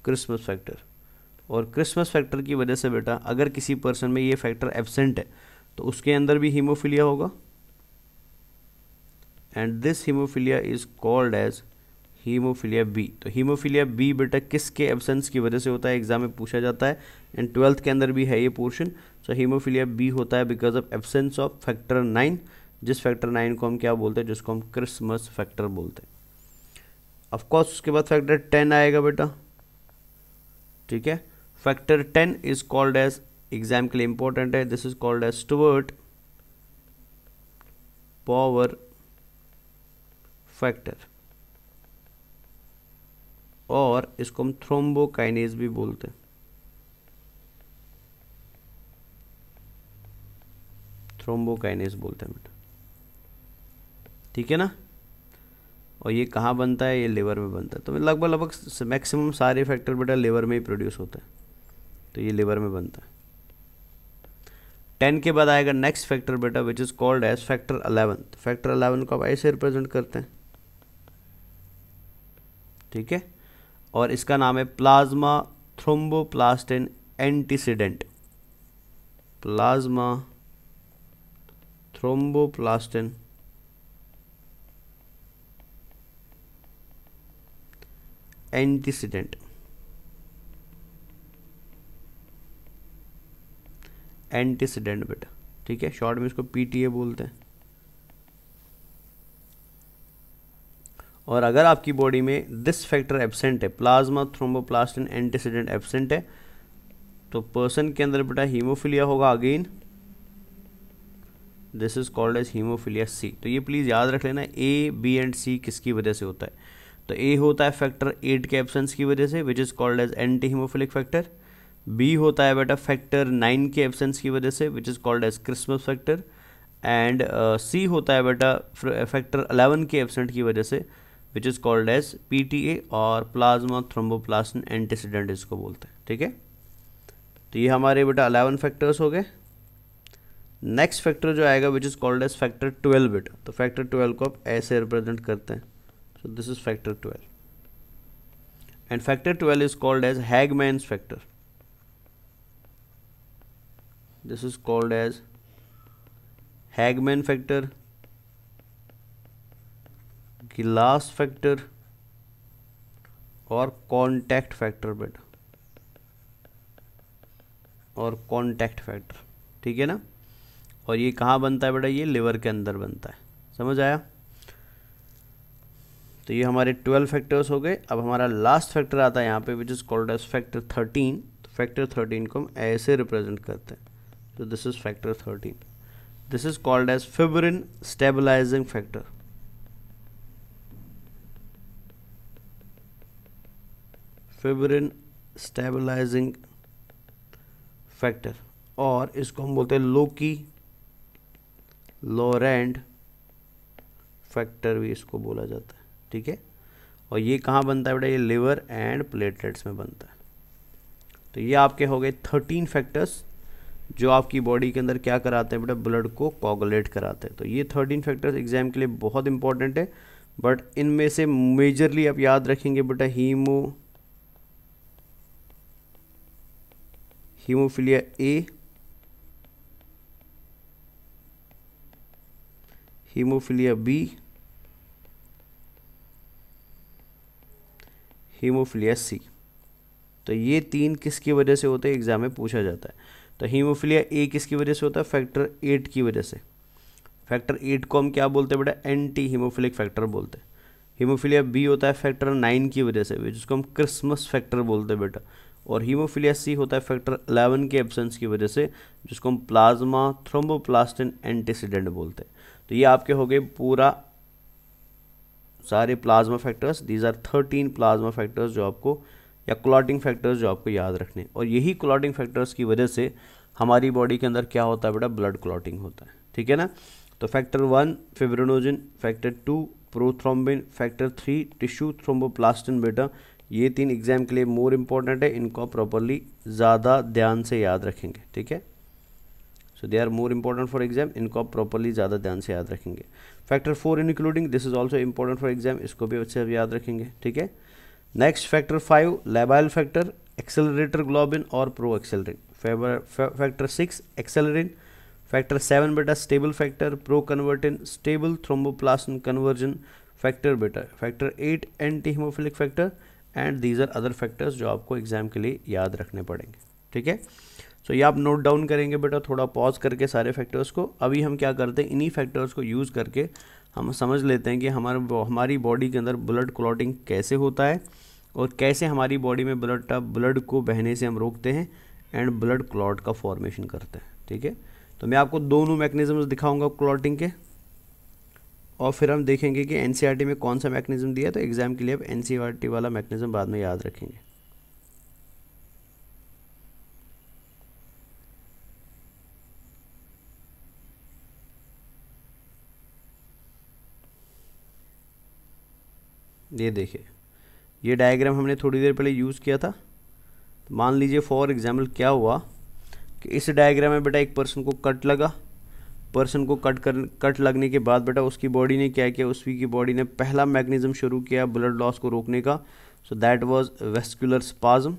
Christmas factor. और क्रिसमस फैक्टर की वजह से बेटा अगर किसी पर्सन में ये फैक्टर एब्सेंट है तो उसके अंदर भी हीमोफिलिया होगा, and this haemophilia is called as haemophilia B. तो हीमोफिलिया बी बेटा किसके एब्सेंस की वजह से होता है? एग्जाम में पूछा जाता है, एंड 12th के अंदर भी है ये पोर्शन। सो हीमोफिलिया बी होता है because of absence of factor 9, जिस फैक्टर 9 को हम क्या बोलते हैं? जिसको हम क्रिसमस फैक्टर बोलते हैं। ऑफकोर्स उसके बाद फैक्टर 10 आएगा बेटा, ठीक है। Factor 10 is called as, exam के लिए इंपॉर्टेंट है, this is called as Stuart power factor, और इसको हम थ्रोम्बोकाइनेज भी बोलते हैं, थ्रोम्बोकाइनेज बोलते हैं बेटा, ठीक है ना। और ये कहाँ बनता है? ये लिवर में बनता है। तो लगभग मैक्सिमम सारे फैक्टर बेटा लिवर में ही प्रोड्यूस होते हैं, तो ये लिवर में बनता है। 10 के बाद आएगा नेक्स्ट फैक्टर बेटा which is called age factor 11। Factor 11 को आप ऐसे रिप्रेजेंट करते हैं, ठीक है, और इसका नाम है plasma thromboplastin antecedent, plasma thromboplastin antecedent, antecedent बेटा, ठीक है, शॉर्ट में इसको PTA बोलते हैं। और अगर आपकी बॉडी में दिस फैक्टर एब्सेंट है, प्लाज्मा थ्रोम्बोप्लास्टिन एंटीसीडेंट एब्सेंट है, तो पर्सन के अंदर बेटा हीमोफिलिया होगा again, this is called as haemophilia C। तो ये प्लीज़ याद रख लेना, A, B एंड C किसकी वजह से होता है? तो A होता है फैक्टर 8 के एब्सेंस की वजह से which is called as anti haemophilic factor. B होता है बेटा फैक्टर 9 के एब्सेंस की वजह से which is called as Christmas factor. And C होता है बेटा फैक्टर 11 के एब्सेंट की वजह से which is called as PTA, और प्लाज्मा थ्रोम्बोप्लास्टिन एंटीसीडेंट इसको बोलते हैं, ठीक है। तो ये हमारे बेटा 11 फैक्टर्स हो गए। नेक्स्ट फैक्टर जो आएगा विच इज़ कॉल्ड एज फैक्टर 12 बेटा। तो फैक्टर 12 को आप ऐसे रिप्रेजेंट करते हैं, so this is factor 12, and factor 12 is called as Hageman's factor. This is called as Hageman factor, glass factor, और कॉन्टैक्ट फैक्टर बेटा, और कॉन्टैक्ट फैक्टर, ठीक है ना। और ये कहाँ बनता है बेटा? ये लिवर के अंदर बनता है, समझ आया। तो ये हमारे 12 फैक्टर्स हो गए। अब हमारा लास्ट फैक्टर आता है यहाँ पे विच इज़ कॉल्ड एज फैक्टर 13। तो फैक्टर 13 को हम ऐसे रिप्रेजेंट करते हैं, तो this is factor 13। This is called as fibrin stabilising factor. Fibrin stabilising factor, और इसको हम बोलते हैं लोकी लोरेंट फैक्टर भी इसको बोला जाता है, ठीक है। और ये कहाँ बनता है बेटा, ये लिवर एंड प्लेटलेट्स में बनता है। तो ये आपके हो गए 13 फैक्टर्स जो आपकी बॉडी के अंदर क्या कराते हैं बेटा, ब्लड को कोगुलेट कराते हैं। तो ये 13 फैक्टर्स एग्जाम के लिए बहुत इंपॉर्टेंट है, बट इनमें से मेजरली आप याद रखेंगे बेटा हीमोफिलिया ए, हीमोफिलिया बी, हीमोफिलिया सी। तो ये 3 किसकी वजह से होते हैं, एग्जाम में पूछा जाता है। तो हीमोफिलिया ए किसकी वजह से होता है, फैक्टर 8 की वजह से। फैक्टर 8 को हम क्या बोलते हैं बेटा, एंटी हीमोफिलिक फैक्टर बोलते हैं। हीमोफिलिया बी होता है फैक्टर 9 की वजह से, जिसको हम क्रिसमस फैक्टर बोलते हैं बेटा। और हीमोफिलिया सी होता है फैक्टर 11 के एब्सेंस की वजह से, जिसको हम प्लाज्मा थ्रोम्बोप्लास्टिन एंटीसीडेंट बोलते हैं। तो ये आपके हो गए पूरा सारे plasma factors. These are 13 plasma factors जो आपको, या क्लॉटिंग फैक्टर्स जो आपको याद रखने। और यही क्लॉटिंग फैक्टर्स की वजह से हमारी बॉडी के अंदर क्या होता है बेटा, ब्लड क्लॉटिंग होता है, ठीक है ना। तो factor 1 fibrinogen, factor 2 prothrombin, factor 3 tissue thromboplastin बेटा। ये 3 एग्जाम के लिए मोर इंपॉर्टेंट है, इनको प्रॉपरली ज़्यादा ध्यान से याद रखेंगे, ठीक है। So they are more important for exam, इनको आप प्रॉपरली ज़्यादा ध्यान से याद रखेंगे। Factor 4 including, this is also important for exam, इसको भी अच्छे से याद रखेंगे, ठीक है। Next factor 5 labile factor, accelerator globin और proaccelerin. Factor 6 accelerin. Factor 7 बेटा stable factor, proconvertin, stable thromboplastin conversion factor बेटा। Factor 8 anti haemophilic factor, and these are other factors जो आपको एग्जाम के लिए याद रखने पड़ेंगे, ठीक है। सो ये आप नोट डाउन करेंगे बेटा, थोड़ा पॉज करके सारे फैक्टर्स को। अभी हम क्या करते हैं, इन्हीं फैक्टर्स को यूज़ करके हम समझ लेते हैं कि हमारी बॉडी के अंदर ब्लड क्लॉटिंग कैसे होता है, और कैसे हमारी बॉडी में ब्लड को बहने से हम रोकते हैं एंड ब्लड क्लॉट का फॉर्मेशन करते हैं, ठीक है। तो मैं आपको दोनों मैकेनिज्म्स दिखाऊंगा क्लॉटिंग के, और फिर हम देखेंगे कि एनसीईआरटी में कौन सा मैकेनिज्म दिया है। तो एग्जाम के लिए आप एनसीईआरटी वाला मैकेनिज्म बाद में याद रखेंगे। ये देखिए, ये डायग्राम हमने थोड़ी देर पहले यूज़ किया था। तो मान लीजिए फॉर एग्जाम्पल क्या हुआ कि इस डायग्राम में बेटा एक पर्सन को कट लगा। पर्सन को कट लगने के बाद बेटा उसकी बॉडी ने क्या किया, उसकी बॉडी ने पहला मैकेनिज्म शुरू किया ब्लड लॉस को रोकने का। So that was vascular spasm,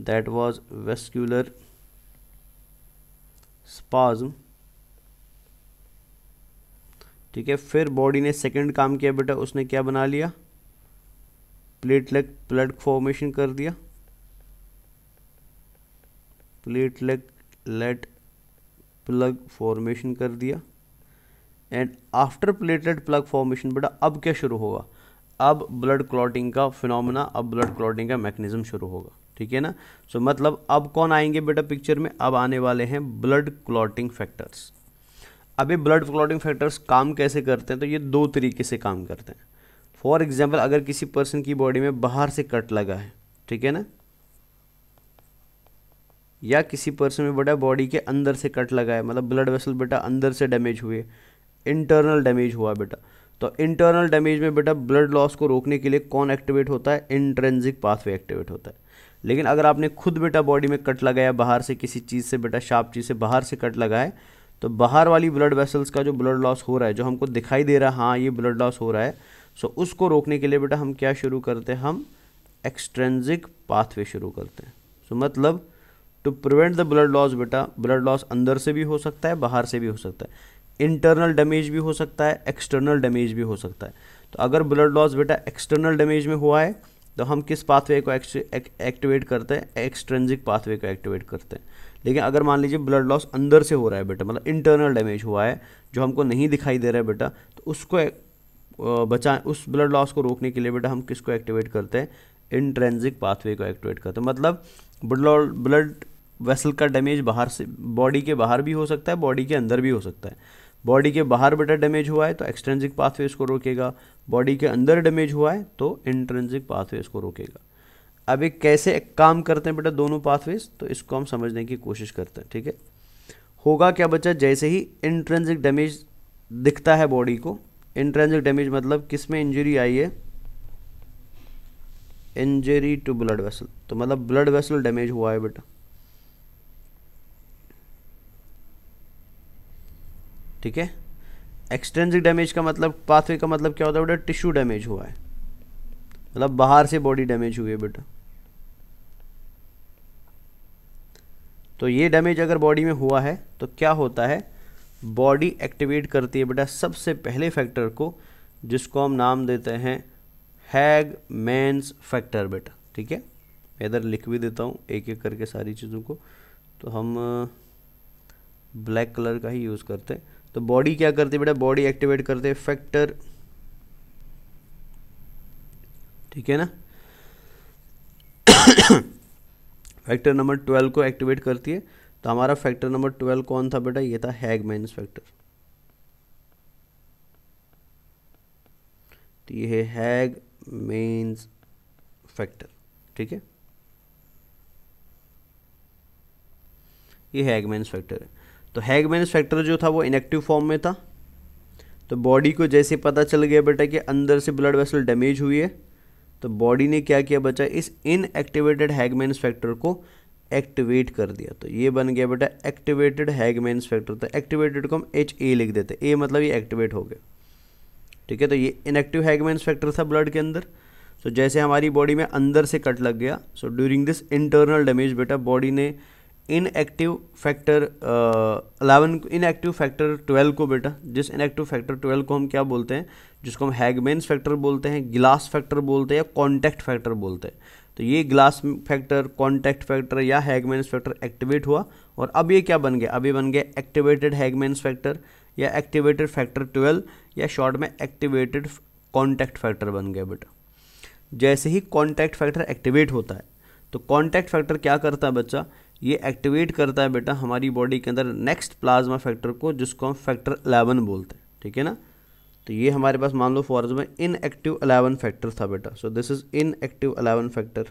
that was vascular spasm, ठीक है। फिर बॉडी ने सेकंड काम किया बेटा, उसने क्या बना लिया, प्लेटलेट ब्लड फॉर्मेशन कर दिया, प्लेटलेट प्लग फॉर्मेशन कर दिया। And after platelet plug formation बेटा अब क्या शुरू होगा, अब ब्लड क्लॉटिंग का फिनोमेना, अब ब्लड क्लॉटिंग का मैकेनिज्म शुरू होगा, ठीक है ना। सो मतलब अब कौन आएंगे बेटा पिक्चर में, अब आने वाले हैं ब्लड क्लॉटिंग फैक्टर्स। अब ये ब्लड क्लॉटिंग फैक्टर्स काम कैसे करते हैं, तो ये 2 तरीके से काम करते हैं। फॉर एग्जाम्पल अगर किसी पर्सन की बॉडी में बाहर से कट लगा है, ठीक है ना, या किसी पर्सन में बेटा बॉडी के अंदर से कट लगा है, मतलब ब्लड वेसल बेटा अंदर से डैमेज हुए, इंटरनल डैमेज हुआ बेटा। तो इंटरनल डैमेज में बेटा ब्लड लॉस को रोकने के लिए कौन एक्टिवेट होता है, इंट्रिंसिक पाथवे एक्टिवेट होता है। लेकिन अगर आपने खुद बेटा बॉडी में कट लगाया बाहर से, किसी चीज़ से बेटा शार्प चीज़ से बाहर से कट लगा है, तो बाहर वाली ब्लड वेसल्स का जो ब्लड लॉस हो रहा है, जो हमको दिखाई दे रहा है हाँ ये ब्लड लॉस हो रहा है, सो उसको रोकने के लिए बेटा हम क्या शुरू करते हैं, हम एक्सट्रिंसिक पाथवे शुरू करते हैं। सो मतलब to prevent the blood loss बेटा, ब्लड लॉस अंदर से भी हो सकता है, बाहर से भी हो सकता है, इंटरनल डैमेज भी हो सकता है, एक्सटर्नल डैमेज भी हो सकता है। तो अगर ब्लड लॉस बेटा एक्सटर्नल डैमेज में हुआ है तो हम किस पाथवे को एक्टिवेट करते हैं, एक्सट्रिंसिक पाथवे को एक्टिवेट करते हैं। लेकिन अगर मान लीजिए ब्लड लॉस अंदर से हो रहा है बेटा, मतलब इंटरनल डैमेज हुआ है जो हमको नहीं दिखाई दे रहा है बेटा, तो उसको उस ब्लड लॉस को रोकने के लिए बेटा हम किसको एक्टिवेट करते हैं, इंट्रेंसिक पाथवे को एक्टिवेट करते हैं। मतलब ब्लड वेसल का डैमेज बाहर से, बॉडी के बाहर भी हो सकता है, बॉडी के अंदर भी हो सकता है। बॉडी के बाहर बेटा डैमेज हुआ है तो एक्सट्रेंसिक पाथवे इसको रोकेगा, बॉडी के अंदर डैमेज हुआ है तो इंट्रेंसिक पाथवे इसको रोकेगा। अब ये कैसे काम करते हैं बेटा दोनों पाथवेज, तो इसको हम समझने की कोशिश करते हैं। ठीक है, होगा क्या बच्चा, जैसे ही इंट्रेंसिक डैमेज दिखता है बॉडी को, इंट्रेंसिक डैमेज मतलब किस में इंजरी आई है, इंजरी टू ब्लड वेसल, तो मतलब ब्लड वेसल डैमेज हुआ है बेटा। ठीक है, एक्सट्रेंसिक डैमेज का मतलब, पाथवे का मतलब क्या होता है बेटा, टिश्यू डैमेज हुआ है, मतलब बाहर से बॉडी डैमेज हुई है बेटा। तो ये डैमेज अगर बॉडी में हुआ है तो क्या होता है, बॉडी एक्टिवेट करती है बेटा सबसे पहले फैक्टर को, जिसको हम नाम देते हैं हैगमैन्स फैक्टर बेटा। ठीक है, मैं इधर लिख भी देता हूँ एक एक करके सारी चीज़ों को, तो हम ब्लैक कलर का ही यूज़ करते हैं। तो बॉडी क्या करती है बेटा, बॉडी एक्टिवेट करते हैं फैक्टर, ठीक है ना, फैक्टर नंबर 12 को एक्टिवेट करती है। तो हमारा फैक्टर नंबर 12 कौन था बेटा, ये था हैगमैन्स फैक्टर। तो ये है हैगमैन्स फैक्टर। ठीक है, ये हैगमैन्स फैक्टर है। तो हैगमैन्स फैक्टर जो था वो इनएक्टिव फॉर्म में था। तो बॉडी को जैसे पता चल गया बेटा कि अंदर से ब्लड वेसल डैमेज हुई है, तो बॉडी ने क्या किया बच्चा, इस इनएक्टिवेटेड हैगमैन्स फैक्टर को एक्टिवेट कर दिया। तो ये बन गया बेटा एक्टिवेटेड हैगमैन्स फैक्टर। तो एक्टिवेटेड को हम HA लिख देते, ए मतलब ये एक्टिवेट हो गया। ठीक है, तो ये इनएक्टिव हैगमैन्स फैक्टर था ब्लड के अंदर। सो जैसे हमारी बॉडी में अंदर से कट लग गया, so during this internal damage बेटा बॉडी ने इनएक्टिव फैक्टर 12 को बेटा, जिस इनएक्टिव फैक्टर 12 को हम क्या बोलते हैं, जिसको हम हैगमैन्स फैक्टर बोलते हैं, ग्लास फैक्टर बोलते हैं या कॉन्टैक्ट फैक्टर बोलते हैं। तो ये ग्लास फैक्टर, कॉन्टैक्ट फैक्टर या हैगमैन्स फैक्टर एक्टिवेट हुआ, और अब ये क्या बन गया, अब ये बन गया एक्टिवेटेड हैगमैन्स फैक्टर या एक्टिवेटेड फैक्टर 12 या शॉर्ट में एक्टिवेटेड कॉन्टैक्ट फैक्टर बन गया बेटा। जैसे ही कॉन्टैक्ट फैक्टर एक्टिवेट होता है, तो कॉन्टैक्ट फैक्टर क्या करता है बच्चा, ये एक्टिवेट करता है बेटा हमारी बॉडी के अंदर नेक्स्ट प्लाज्मा फैक्टर को, जिसको हम फैक्टर 11 बोलते हैं। ठीक है ना, तो ये हमारे पास मान लो फॉर में इनएक्टिव 11 फैक्टर था बेटा। So this is inactive 11 factor,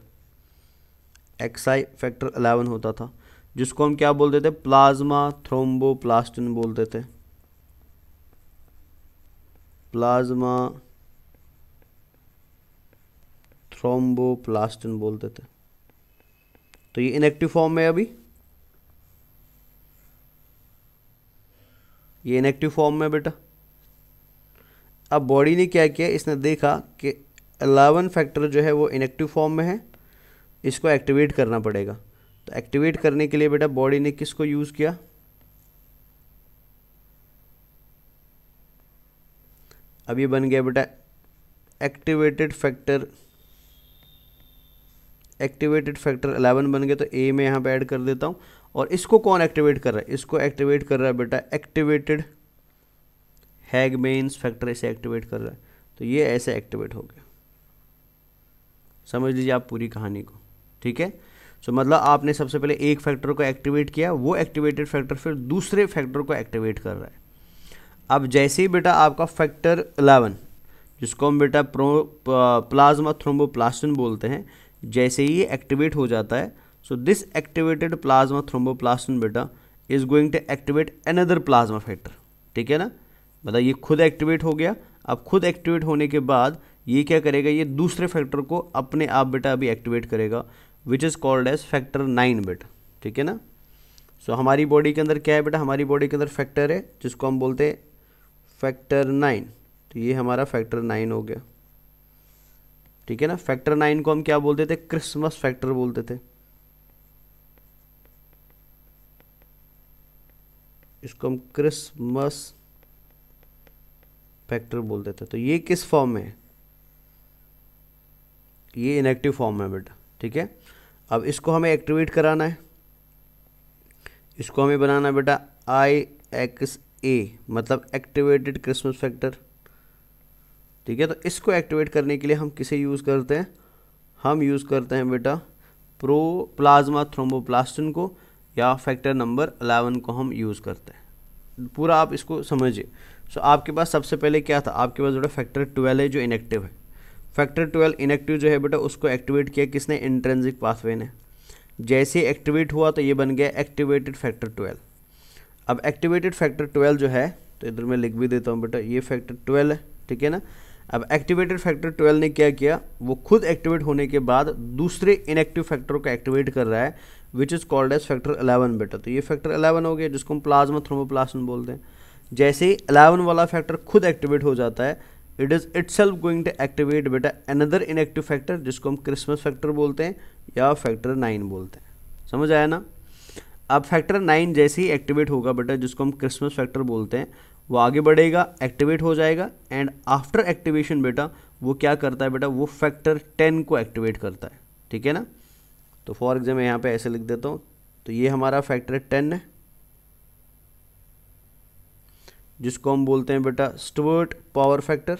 XI factor 11 होता था, जिसको हम क्या बोलते थे, प्लाज्मा थ्रोम्बोप्लास्टिन बोलते थे, प्लाज्मा थ्रोम्बोप्लास्टिन बोलते थे। तो ये इनएक्टिव फॉर्म में, अभी ये इनएक्टिव फॉर्म में बेटा। अब बॉडी ने क्या किया, इसने देखा कि 11 फैक्टर जो है वो इनएक्टिव फॉर्म में है, इसको एक्टिवेट करना पड़ेगा। तो एक्टिवेट करने के लिए बेटा बॉडी ने किसको यूज़ किया, अब ये बन गया बेटा एक्टिवेटेड फैक्टर 11 बन गया। तो ए में यहाँ पे ऐड कर देता हूँ। और इसको कौन एक्टिवेट कर रहा है, इसको एक्टिवेट कर रहा है बेटा एक्टिवेटेड हैगमैन्स फैक्टर, इसे एक्टिवेट कर रहा है। तो ये ऐसे एक्टिवेट हो गया। समझ लीजिए आप पूरी कहानी को। ठीक है, सो मतलब आपने सबसे पहले एक फैक्टर को एक्टिवेट किया, वो एक्टिवेटेड फैक्टर फिर दूसरे फैक्टर को एक्टिवेट कर रहा है। अब जैसे ही बेटा आपका फैक्टर 11, जिसको हम बेटा प्लाज्मा थ्रोम्बोप्लास्टिन बोलते हैं, जैसे ही ये एक्टिवेट हो जाता है, so this activated plasma thromboplastin बेटा is going to activate another plasma factor. ठीक है ना, मतलब ये खुद एक्टिवेट हो गया। अब खुद एक्टिवेट होने के बाद ये क्या करेगा, ये दूसरे फैक्टर को अपने आप बेटा अभी एक्टिवेट करेगा, विच इज़ कॉल्ड एज फैक्टर 9 बेटा। ठीक है ना, सो हमारी बॉडी के अंदर क्या है बेटा, हमारी बॉडी के अंदर फैक्टर है जिसको हम बोलते हैं फैक्टर 9। तो ये हमारा फैक्टर 9 हो गया। ठीक है ना, फैक्टर 9 को हम क्या बोलते थे, क्रिसमस फैक्टर बोलते थे, इसको हम क्रिसमस फैक्टर बोलते थे। तो ये किस फॉर्म में है, ये इनएक्टिव फॉर्म में बेटा। ठीक है, अब इसको हमें एक्टिवेट कराना है। इसको हमें बनाना बेटा IXA, मतलब एक्टिवेटेड क्रिसमस फैक्टर। ठीक है, तो इसको एक्टिवेट करने के लिए हम किसे यूज़ करते हैं, हम यूज़ करते हैं बेटा प्लाज्मा थ्रोम्बोप्लास्टिन को, या फैक्टर नंबर 11 को हम यूज़ करते हैं। पूरा आप इसको समझिए। सो आपके पास सबसे पहले क्या था, आपके पास बेटा फैक्टर 12 है जो इनएक्टिव है। फैक्टर 12 इनएक्टिव जो है बेटा, उसको एक्टिवेट किया किसने, इंट्रिंसिक पाथवे ने। जैसे एक्टिवेट हुआ तो ये बन गया एक्टिवेटेड फैक्टर 12। अब एक्टिवेटेड फैक्टर 12 जो है, तो इधर मैं लिख भी देता हूँ बेटा, ये फैक्टर 12 है, ठीक है ना। अब एक्टिवेटेड फैक्टर 12 ने क्या किया, वो खुद एक्टिवेट होने के बाद दूसरे इनएक्टिव फैक्टर को एक्टिवेट कर रहा है, विच इज़ कॉल्ड एज फैक्टर 11 बेटा। तो ये फैक्टर 11 हो गया, जिसको हम प्लाज्मा थ्रोम्बोप्लास्टिन बोलते हैं। जैसे ही 11 वाला फैक्टर खुद एक्टिवेट हो जाता है, it is itself going to activate बेटा अनदर इनएक्टिव फैक्टर, जिसको हम क्रिसमस फैक्टर बोलते हैं या फैक्टर 9 बोलते हैं। समझ आया ना। अब फैक्टर 9 जैसे ही एक्टिवेट होगा बेटा, जिसको हम क्रिसमस फैक्टर बोलते हैं, वो आगे बढ़ेगा, एक्टिवेट हो जाएगा, एंड आफ्टर एक्टिवेशन बेटा वो क्या करता है बेटा, वो फैक्टर 10 को एक्टिवेट करता है। ठीक है ना। तो फॉर एग्जाम्पल यहाँ पे ऐसे लिख देता हूँ, तो ये हमारा फैक्टर 10 है, जिसको हम बोलते हैं बेटा Stuart power factor.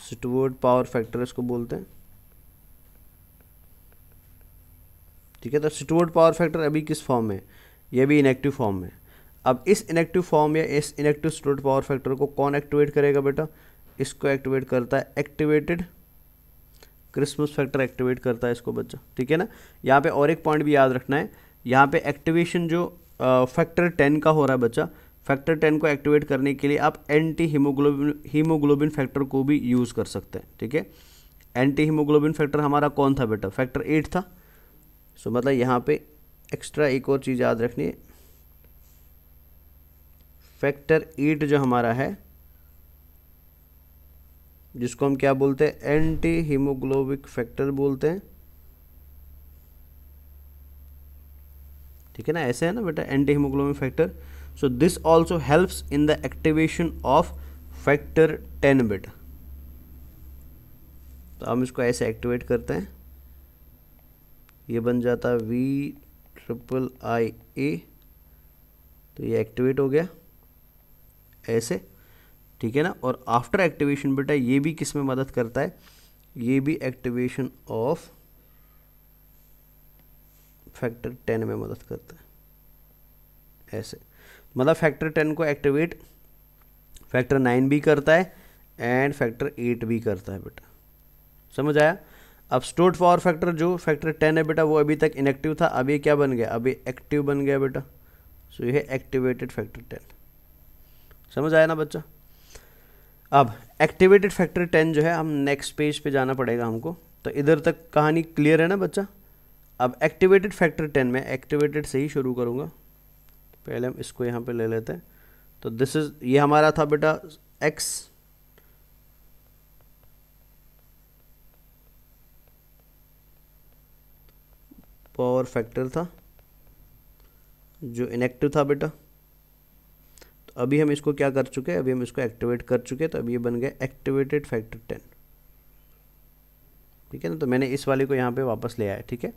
Stuart power factor इसको बोलते हैं। ठीक है, तो स्टुअर्ट पावर फैक्टर अभी किस फॉर्म में, ये भी इनएक्टिव फॉर्म में। अब इस इनएक्टिव फॉर्म या इस इनएक्टिव स्टुअर्ट पावर फैक्टर को कौन एक्टिवेट करेगा बेटा, इसको एक्टिवेट करता है एक्टिवेटेड क्रिसमस फैक्टर एक्टिवेट करता है इसको बच्चा। ठीक है ना। यहाँ पे और एक पॉइंट भी याद रखना है, यहाँ पे एक्टिवेशन जो फैक्टर 10 का हो रहा है बच्चा, फैक्टर 10 को एक्टिवेट करने के लिए आप एंटी हीमोग्लोबिन फैक्टर को भी यूज़ कर सकते हैं। ठीक है, एंटी हीमोग्लोबिन फैक्टर हमारा कौन था बेटा, फैक्टर 8 था। सो मतलब यहाँ पे एक्स्ट्रा एक और चीज़ याद रखनी है, फैक्टर 8 जो हमारा है, जिसको हम क्या बोलते हैं, एंटी हीमोग्लोबिक फैक्टर बोलते हैं। ठीक है ना, ऐसे है ना बेटा, anti haemoglobin factor. So this also helps in the activation of factor 10 बेटा। तो हम इसको ऐसे एक्टिवेट करते हैं, ये बन जाता है VIIA, तो ये एक्टिवेट हो गया ऐसे। ठीक है ना। और आफ्टर एक्टिवेशन बेटा ये भी किस में मदद करता है, ये भी एक्टिवेशन ऑफ फैक्टर 10 में मदद करता है ऐसे। मतलब फैक्टर 10 को एक्टिवेट फैक्टर 9 भी करता है एंड फैक्टर 8 भी करता है बेटा। समझ आया। अब स्टोर्ड पावर फैक्टर जो फैक्टर 10 है बेटा, वो अभी तक इनएक्टिव था, अब ये क्या बन गया, अभी एक्टिव बन गया बेटा। सो ये है एक्टिवेटेड फैक्टर 10। समझ आया ना बच्चा। अब एक्टिवेटेड फैक्टर 10 जो है, हम नेक्स्ट पेज पे जाना पड़ेगा हमको। तो इधर तक कहानी क्लियर है ना बच्चा। अब एक्टिवेटेड फैक्टर 10 में एक्टिवेटेड से ही शुरू करूँगा, पहले हम इसको यहाँ पे ले लेते हैं। तो दिस इज, ये हमारा था बेटा X, पावर फैक्टर था जो इनएक्टिव था बेटा। तो अभी हम इसको क्या कर चुके हैं, अभी हम इसको एक्टिवेट कर चुके हैं, तो अभी ये बन गया एक्टिवेटेड फैक्टर 10। ठीक है ना। तो मैंने इस वाले को यहाँ पे वापस ले आया। ठीक है।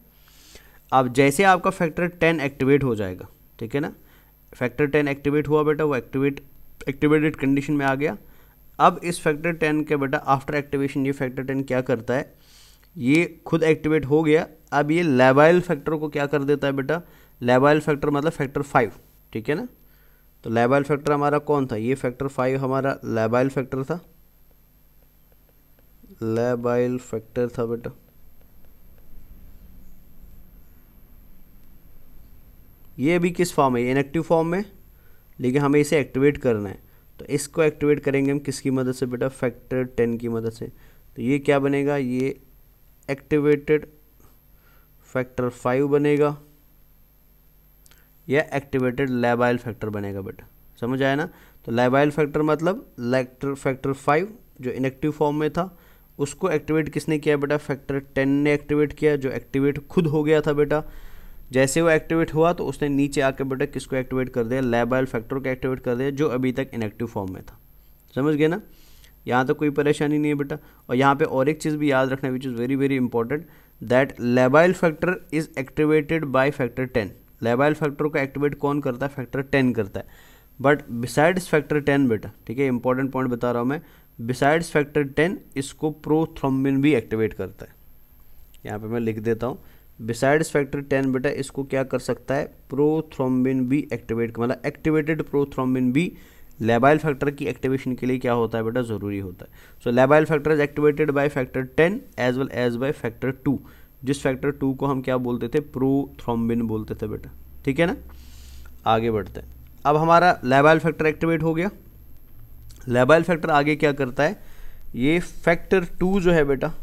अब जैसे आपका फैक्टर 10 एक्टिवेट हो जाएगा, ठीक है ना, फैक्टर 10 एक्टिवेट हुआ बेटा, वो एक्टिवेटेड कंडीशन में आ गया। अब इस फैक्टर 10 के बेटा आफ्टर एक्टिवेशन ये फैक्टर 10 क्या करता है, ये खुद एक्टिवेट हो गया। अब ये लेबाइल फैक्टर को क्या कर देता है बेटा, लेबाइल फैक्टर मतलब फैक्टर 5। ठीक है ना। तो लेबाइल फैक्टर हमारा कौन था, ये फैक्टर 5 हमारा लेबाइल फैक्टर था, लेबाइल फैक्टर था बेटा। ये भी किस फॉर्म है, ये इनएक्टिव फॉर्म में, लेकिन हमें इसे एक्टिवेट करना है। तो इसको एक्टिवेट करेंगे हम किसकी मदद से बेटा, फैक्टर 10 की मदद से। तो ये क्या बनेगा, ये एक्टिवेटेड फैक्टर 5 बनेगा, या एक्टिवेटेड लेबाइल फैक्टर बनेगा बेटा। समझ आया ना। तो लेबाइल फैक्टर मतलब फैक्टर 5 जो इनएक्टिव फॉर्म में था, उसको एक्टिवेट किसने किया बेटा, फैक्टर 10 ने एक्टिवेट किया, जो एक्टिवेट खुद हो गया था बेटा। जैसे वो एक्टिवेट हुआ तो उसने नीचे आकर बेटा किसको एक्टिवेट कर दिया, लेबाइल फैक्टर को एक्टिवेट कर दिया, जो अभी तक इनएक्टिव फॉर्म में था। समझ गए ना। यहाँ तो कोई परेशानी नहीं है बेटा। और यहाँ पे और एक चीज़ भी याद रखना which is very very important, that labile factor is activated by factor 10। Labile factor को एक्टिवेट कौन करता है? फैक्टर 10 करता है। बट बिसाइड्स फैक्टर 10 बेटा, ठीक है, इंपॉर्टेंट पॉइंट बता रहा हूँ मैं, बिसाइड्स फैक्टर 10 इसको प्रोथ्रोम्बिन भी एक्टिवेट करता है। यहाँ पे मैं लिख देता हूँ, बिसाइड्स फैक्टर 10 बेटा इसको क्या कर सकता है? प्रोथ्रोम्बिन भी एक्टिवेट, मतलब एक्टिवेटेड प्रोथ्रोम्बिन भी लेबाइल फैक्टर की एक्टिवेशन के लिए क्या होता है बेटा? ज़रूरी होता है। So labile factor is activated by factor 10 as well as by factor 2, जिस फैक्टर 2 को हम क्या बोलते थे? प्रोथ्रोम्बिन बोलते थे बेटा, ठीक है ना। आगे बढ़ते हैं। अब हमारा लेबाइल फैक्टर एक्टिवेट हो गया। लेबाइल फैक्टर आगे क्या करता है? ये फैक्टर 2 जो है बेटा,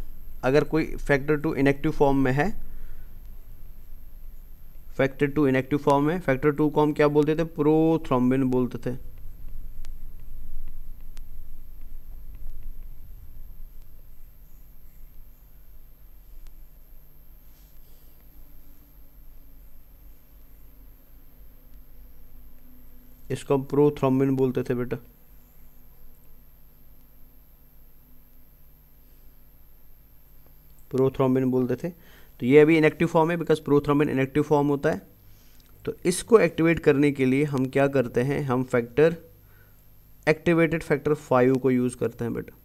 अगर कोई फैक्टर 2 इनएक्टिव फॉर्म में है, फैक्टर 2 इनएक्टिव फॉर्म में, फैक्टर 2 को हम क्या बोलते थे? प्रोथ्रोम्बिन बोलते थे। इसको हम प्रोथ्रोम्बिन बोलते थे बेटा। प्रोथ्रोम्बिन बोलते थे। तो ये अभी इनएक्टिव फॉर्म है, बिकॉज प्रोथ्रोम्बिन इनएक्टिव फॉर्म होता है। तो इसको एक्टिवेट करने के लिए हम क्या करते हैं? हम फैक्टर एक्टिवेटेड फैक्टर 5 को यूज़ करते हैं बेटा।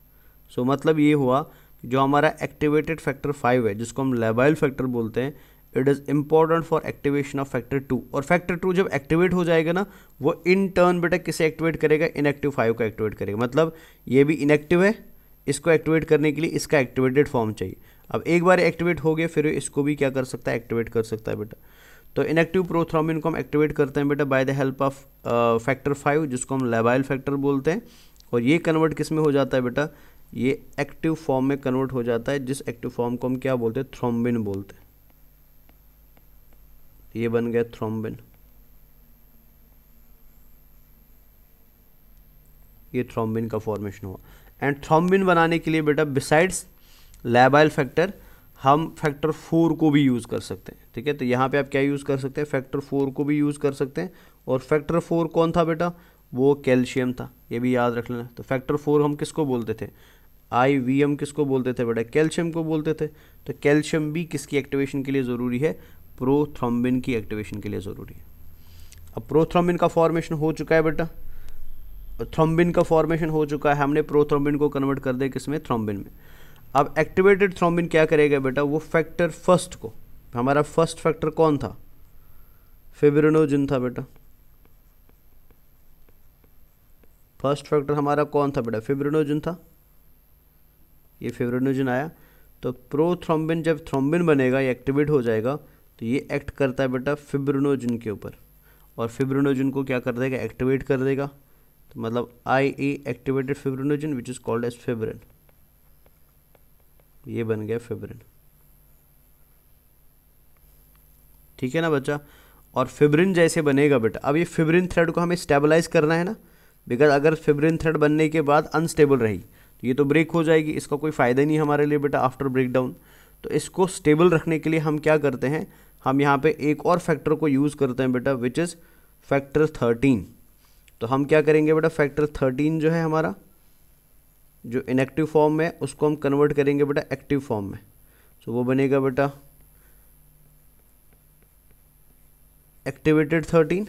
सो मतलब ये हुआ कि जो हमारा एक्टिवेटेड फैक्टर 5 है, जिसको हम लेबाइल फैक्टर बोलते हैं, it is important for activation of factor 2। और फैक्टर 2 जब एक्टिवेट हो जाएगा ना, वो इन टर्न बेटा किसे एक्टिवेट करेगा? इनएक्टिव 5 को एक्टिवेट करेगा। मतलब ये भी इनएक्टिव है, इसको एक्टिवेट करने के लिए इसका एक्टिवेटेड फॉर्म चाहिए। अब एक बार एक्टिवेट हो गया, फिर इसको भी क्या कर सकता है? एक्टिवेट कर सकता है बेटा। तो इनएक्टिव प्रोथ्रोम्बिन को हम एक्टिवेट करते हैं बेटा by the help of factor 5, जिसको हम लेबाइल फैक्टर बोलते हैं। और ये कन्वर्ट किस में हो जाता है बेटा? ये एक्टिव फॉर्म में कन्वर्ट हो जाता है, जिस एक्टिव फॉर्म को हम क्या बोलते हैं? थ्रोम्बिन बोलते हैं। ये बन गया थ्रोम्बिन, ये थ्रोम्बिन का फॉर्मेशन हुआ। एंड थ्रोम्बिन बनाने के लिए बेटा बिसाइड्स लेबाइल फैक्टर हम फैक्टर 4 को भी यूज़ कर सकते हैं, ठीक है। तो यहाँ पे आप क्या यूज़ कर सकते हैं? फैक्टर 4 को भी यूज़ कर सकते हैं। और फैक्टर 4 कौन था बेटा? वो कैल्शियम था, ये भी याद रख लेना। तो फैक्टर 4 हम किसको बोलते थे? IVM किसको बोलते थे बेटा? कैल्शियम को बोलते थे। तो कैल्शियम भी किसकी एक्टिवेशन के लिए ज़रूरी है? प्रोथ्रोम्बिन की एक्टिवेशन के लिए ज़रूरी है। अब प्रोथ्रोम्बिन का फॉर्मेशन हो चुका है बेटा, थ्रोम्बिन का फॉर्मेशन हो चुका है, हमने प्रोथ्रोम्बिन को कन्वर्ट कर दिया किसमें? थ्रोम्बिन में। अब एक्टिवेटेड थ्रोम्बिन क्या करेगा बेटा? वो फैक्टर फर्स्ट को, हमारा फर्स्ट फैक्टर कौन था? फिब्रिनोजिन था बेटा। फर्स्ट फैक्टर हमारा कौन था बेटा? फिब्रिनोजिन था। ये फिब्रिनोजिन आया, तो प्रोथ्रोम्बिन जब थ्रोम्बिन बनेगा, ये एक्टिवेट हो जाएगा, तो ये एक्ट करता है बेटा फिब्रिनोजिन के ऊपर। और फिब्रिनोजिन को क्या कर देगा? एक्टिवेट कर देगा। तो मतलब IE activated fibrinogen which is called as fibrin. ये बन गया फिब्रिन, ठीक है ना बच्चा। और फिब्रिन जैसे बनेगा बेटा, अब ये फिब्रिन थ्रेड को हमें स्टेबलाइज करना है ना, बिकॉज अगर फिब्रिन थ्रेड बनने के बाद अनस्टेबल रही तो ये तो ब्रेक हो जाएगी, इसका कोई फ़ायदा नहीं हमारे लिए बेटा आफ्टर ब्रेक डाउन। तो इसको स्टेबल रखने के लिए हम क्या करते हैं? हम यहाँ पे एक और फैक्टर को यूज़ करते हैं बेटा, विच इज़ फैक्टर 13। तो हम क्या करेंगे बेटा? फैक्टर 13 जो है हमारा, जो इनएक्टिव फॉर्म में, उसको हम कन्वर्ट करेंगे बेटा एक्टिव फॉर्म में। सो वो बनेगा बेटा एक्टिवेटेड 13।